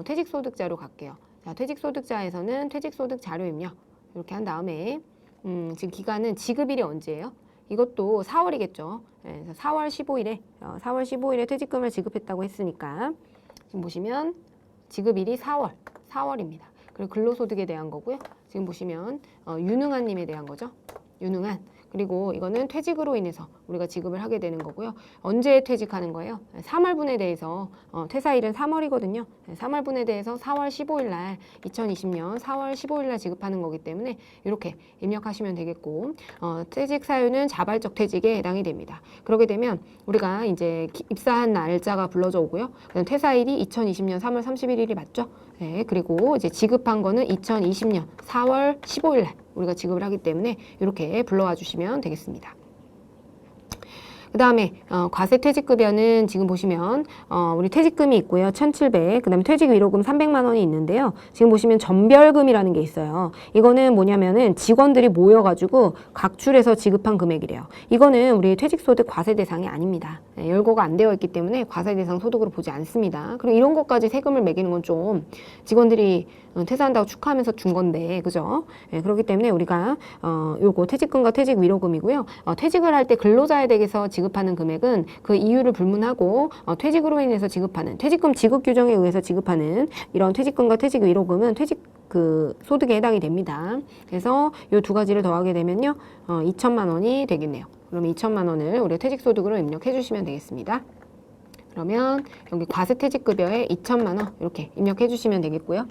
Speaker 1: 퇴직소득 자료 갈게요. 자, 퇴직소득자에서는 퇴직소득 자료 입력 이렇게 한 다음에 지금 기간은 지급일이 언제예요? 이것도 4월이겠죠. 네, 4월 15일에 퇴직금을 지급했다고 했으니까 지금 보시면 지급일이 4월입니다. 그리고 근로소득에 대한 거고요. 지금 보시면 윤흥한 님에 대한 거죠. 윤흥한. 그리고 이거는 퇴직으로 인해서 우리가 지급을 하게 되는 거고요. 언제 퇴직하는 거예요? 3월분에 대해서 퇴사일은 3월이거든요. 3월분에 대해서 4월 15일 날 2020년 4월 15일 날 지급하는 거기 때문에 이렇게 입력하시면 되겠고 퇴직 사유는 자발적 퇴직에 해당이 됩니다. 그렇게 되면 우리가 이제 입사한 날짜가 불러져 오고요. 그다음 퇴사일이 2020년 3월 31일이 맞죠? 네, 그리고 이제 지급한 거는 2020년 4월 15일 날 우리가 지급을 하기 때문에 이렇게 불러와 주시면 되겠습니다. 그 다음에 과세 퇴직급여는 지금 보시면 우리 퇴직금이 있고요. 1,700. 그 다음에 퇴직 위로금 300만 원이 있는데요. 지금 보시면 전별금이라는 게 있어요. 이거는 뭐냐면은 직원들이 모여가지고 각출해서 지급한 금액이래요. 이거는 우리 퇴직소득 과세 대상이 아닙니다. 열거가 안 되어 있기 때문에 과세 대상 소득으로 보지 않습니다. 그리고 이런 것까지 세금을 매기는 건 좀 직원들이 퇴사한다고 축하하면서 준 건데, 그죠? 그렇기 때문에 우리가 요거 퇴직금과 퇴직 위로금이고요. 퇴직을 할 때 근로자에 대해서 지급하는 금액은 그 이유를 불문하고 퇴직으로 인해서 지급하는 퇴직금 지급 규정에 의해서 지급하는 이런 퇴직금과 퇴직 위로금은 퇴직 그 소득에 해당이 됩니다. 그래서 요 두 가지를 더하게 되면요, 2천만 원이 되겠네요. 그럼 2천만 원을 우리 퇴직소득으로 입력해 주시면 되겠습니다. 그러면 여기 과세퇴직급여에 2천만 원 이렇게 입력해 주시면 되겠고요.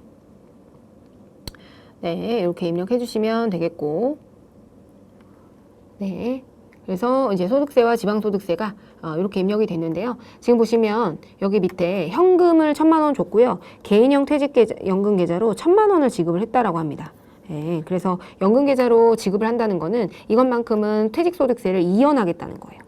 Speaker 1: 네, 이렇게 입력해 주시면 되겠고, 네, 그래서 이제 소득세와 지방소득세가 이렇게 입력이 됐는데요. 지금 보시면 여기 밑에 현금을 1,000만 원 줬고요. 개인형 퇴직연금 계좌로 1,000만 원을 지급을 했다라고 합니다. 네, 그래서 연금계좌로 지급을 한다는 거는 이것만큼은 퇴직소득세를 이연하겠다는 거예요.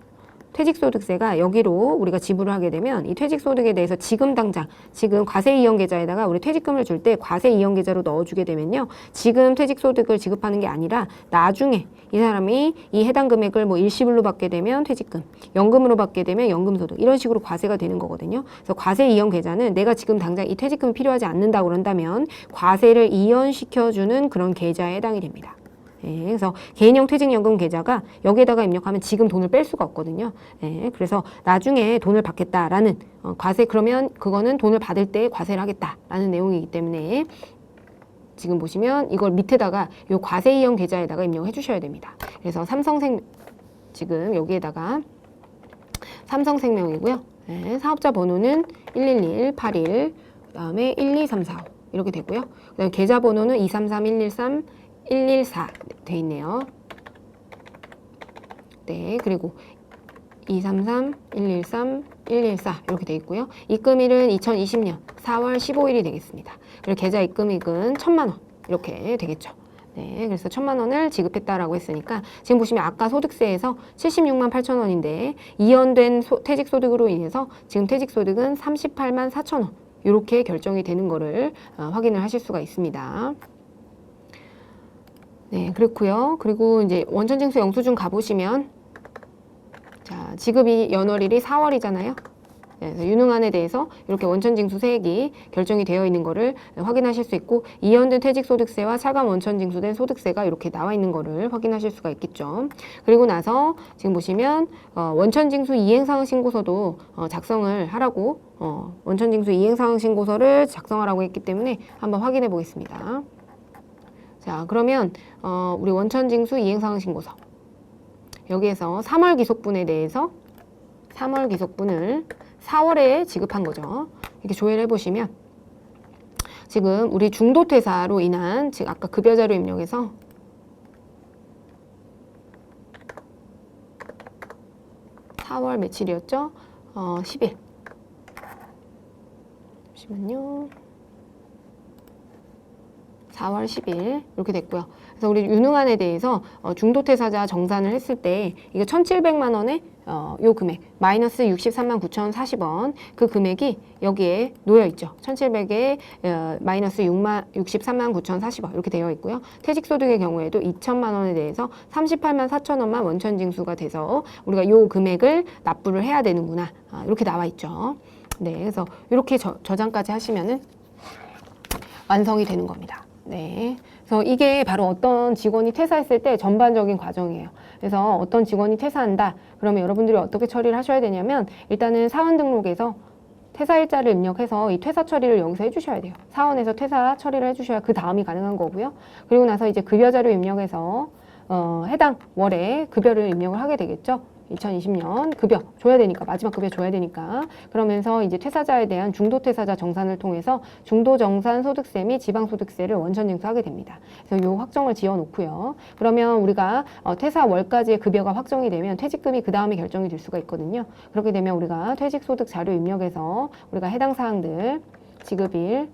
Speaker 1: 퇴직소득세가 여기로 우리가 지불을 하게 되면 이 퇴직소득에 대해서 지금 당장 지금 과세이연계좌에다가 우리 퇴직금을 줄 때 과세이연계좌로 넣어주게 되면요, 지금 퇴직소득을 지급하는 게 아니라 나중에 이 사람이 이 해당 금액을 뭐 일시불로 받게 되면 퇴직금, 연금으로 받게 되면 연금소득, 이런 식으로 과세가 되는 거거든요. 그래서 과세이연계좌는 내가 지금 당장 이 퇴직금이 필요하지 않는다고 그런다면 과세를 이연시켜주는 그런 계좌에 해당이 됩니다. 예, 그래서 개인형 퇴직연금 계좌가 여기에다가 입력하면 지금 돈을 뺄 수가 없거든요. 예, 그래서 나중에 돈을 받겠다라는 과세, 그러면 그거는 돈을 받을 때 과세를 하겠다라는 내용이기 때문에 지금 보시면 이걸 밑에다가 요 과세이용 계좌에다가 입력해 주셔야 됩니다. 그래서 지금 여기에다가 삼성생명이고요. 예, 사업자 번호는 11181, 그다음에 12345 이렇게 되고요. 그다음에 계좌 번호는 233-113 114 돼 있네요. 네, 그리고 233, 113, 114 이렇게 돼 있고요. 입금일은 2020년 4월 15일이 되겠습니다. 그리고 계좌 입금액은 1,000만 원 이렇게 되겠죠. 네, 그래서 1,000만 원을 지급했다라고 했으니까 지금 보시면 아까 소득세에서 76만 8천 원인데 이연된 퇴직소득으로 인해서 지금 퇴직소득은 38만 4천 원 이렇게 결정이 되는 거를 확인을 하실 수가 있습니다. 네, 그렇고요. 그리고 이제 원천징수 영수증 가보시면, 자, 지급이 연월일이 4월이잖아요. 네, 그래서 유능한에 대해서 이렇게 원천징수 세액이 결정이 되어 있는 거를 확인하실 수 있고, 이연된 퇴직소득세와 차감 원천징수된 소득세가 이렇게 나와 있는 거를 확인하실 수가 있겠죠. 그리고 나서 지금 보시면 원천징수 이행사항 신고서도 작성을 하라고, 원천징수 이행사항 신고서를 작성하라고 했기 때문에 한번 확인해 보겠습니다. 자, 그러면 우리 원천징수 이행사항 신고서 여기에서 3월 기속분에 대해서 3월 기속분을 4월에 지급한 거죠. 이렇게 조회를 해보시면 지금 우리 중도퇴사로 인한 지금 아까 급여자료 입력해서 (4월) 며칠이었죠? 10일 잠시만요. 4월 10일 이렇게 됐고요. 그래서 우리 유능한에 대해서 중도퇴사자 정산을 했을 때 이게 1,700만 원의 요 금액 마이너스 63만 9,040원 그 금액이 여기에 놓여 있죠. 1,700에 마이너스 63만 9,040원 이렇게 되어 있고요. 퇴직소득의 경우에도 2천만 원에 대해서 38만 4천 원만 원천징수가 돼서 우리가 요 금액을 납부를 해야 되는구나 이렇게 나와 있죠. 네, 그래서 이렇게 저장까지 하시면은 완성이 되는 겁니다. 네. 그래서 이게 바로 어떤 직원이 퇴사했을 때 전반적인 과정이에요. 그래서 어떤 직원이 퇴사한다. 그러면 여러분들이 어떻게 처리를 하셔야 되냐면 일단은 사원 등록에서 퇴사일자를 입력해서 이 퇴사 처리를 여기서 해주셔야 돼요. 사원에서 퇴사 처리를 해주셔야 그 다음이 가능한 거고요. 그리고 나서 이제 급여자료 입력해서 해당 월에 급여를 입력을 하게 되겠죠. 2020년 급여 줘야 되니까 마지막 급여 줘야 되니까 그러면서 이제 퇴사자에 대한 중도퇴사자 정산을 통해서 중도정산 소득세 및 지방소득세를 원천징수하게 됩니다. 그래서 요 확정을 지어 놓고요. 그러면 우리가 퇴사 월까지의 급여가 확정이 되면 퇴직금이 그 다음에 결정이 될 수가 있거든요. 그렇게 되면 우리가 퇴직소득 자료 입력해서 우리가 해당 사항들 지급일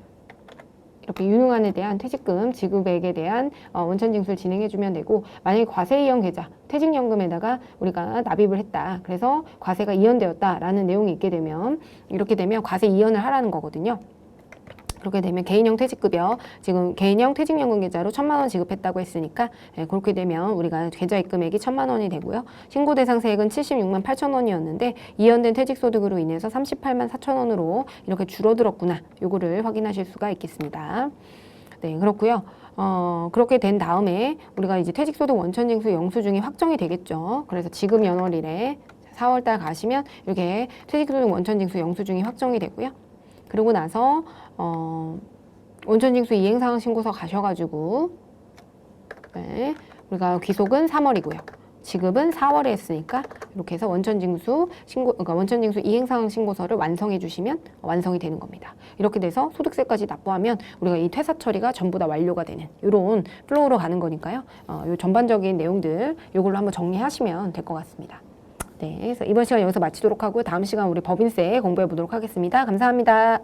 Speaker 1: 이렇게 유능한에 대한 퇴직금 지급액에 대한 원천 징수를 진행해 주면 되고, 만약에 과세 이연 계좌 퇴직연금에다가 우리가 납입을 했다, 그래서 과세가 이연되었다라는 내용이 있게 되면, 이렇게 되면 과세 이연을 하라는 거거든요. 그렇게 되면 개인형 퇴직급여, 지금 개인형 퇴직연금 계좌로 1,000만 원 지급했다고 했으니까 그렇게 되면 우리가 계좌 입금액이 1,000만 원이 되고요. 신고 대상 세액은 76만 8천 원이었는데 이연된 퇴직소득으로 인해서 38만 4천 원으로 이렇게 줄어들었구나. 요거를 확인하실 수가 있겠습니다. 네, 그렇고요. 그렇게 된 다음에 우리가 이제 퇴직소득 원천징수 영수증이 확정이 되겠죠. 그래서 지급 연월일에 4월달 가시면 이렇게 퇴직소득 원천징수 영수증이 확정이 되고요. 그러고 나서 원천징수 이행사항 신고서 가셔가지고, 네, 우리가 귀속은 3월이고요. 지급은 4월에 했으니까 이렇게 해서 원천징수 신고, 그러니까 원천징수 이행사항 신고서를 완성해 주시면 완성이 되는 겁니다. 이렇게 돼서 소득세까지 납부하면 우리가 이 퇴사 처리가 전부 다 완료가 되는 이런 플로우로 가는 거니까요. 요 전반적인 내용들 요걸로 한번 정리하시면 될 것 같습니다. 네, 그래서 이번 시간 여기서 마치도록 하고요. 다음 시간 우리 법인세 공부해 보도록 하겠습니다. 감사합니다.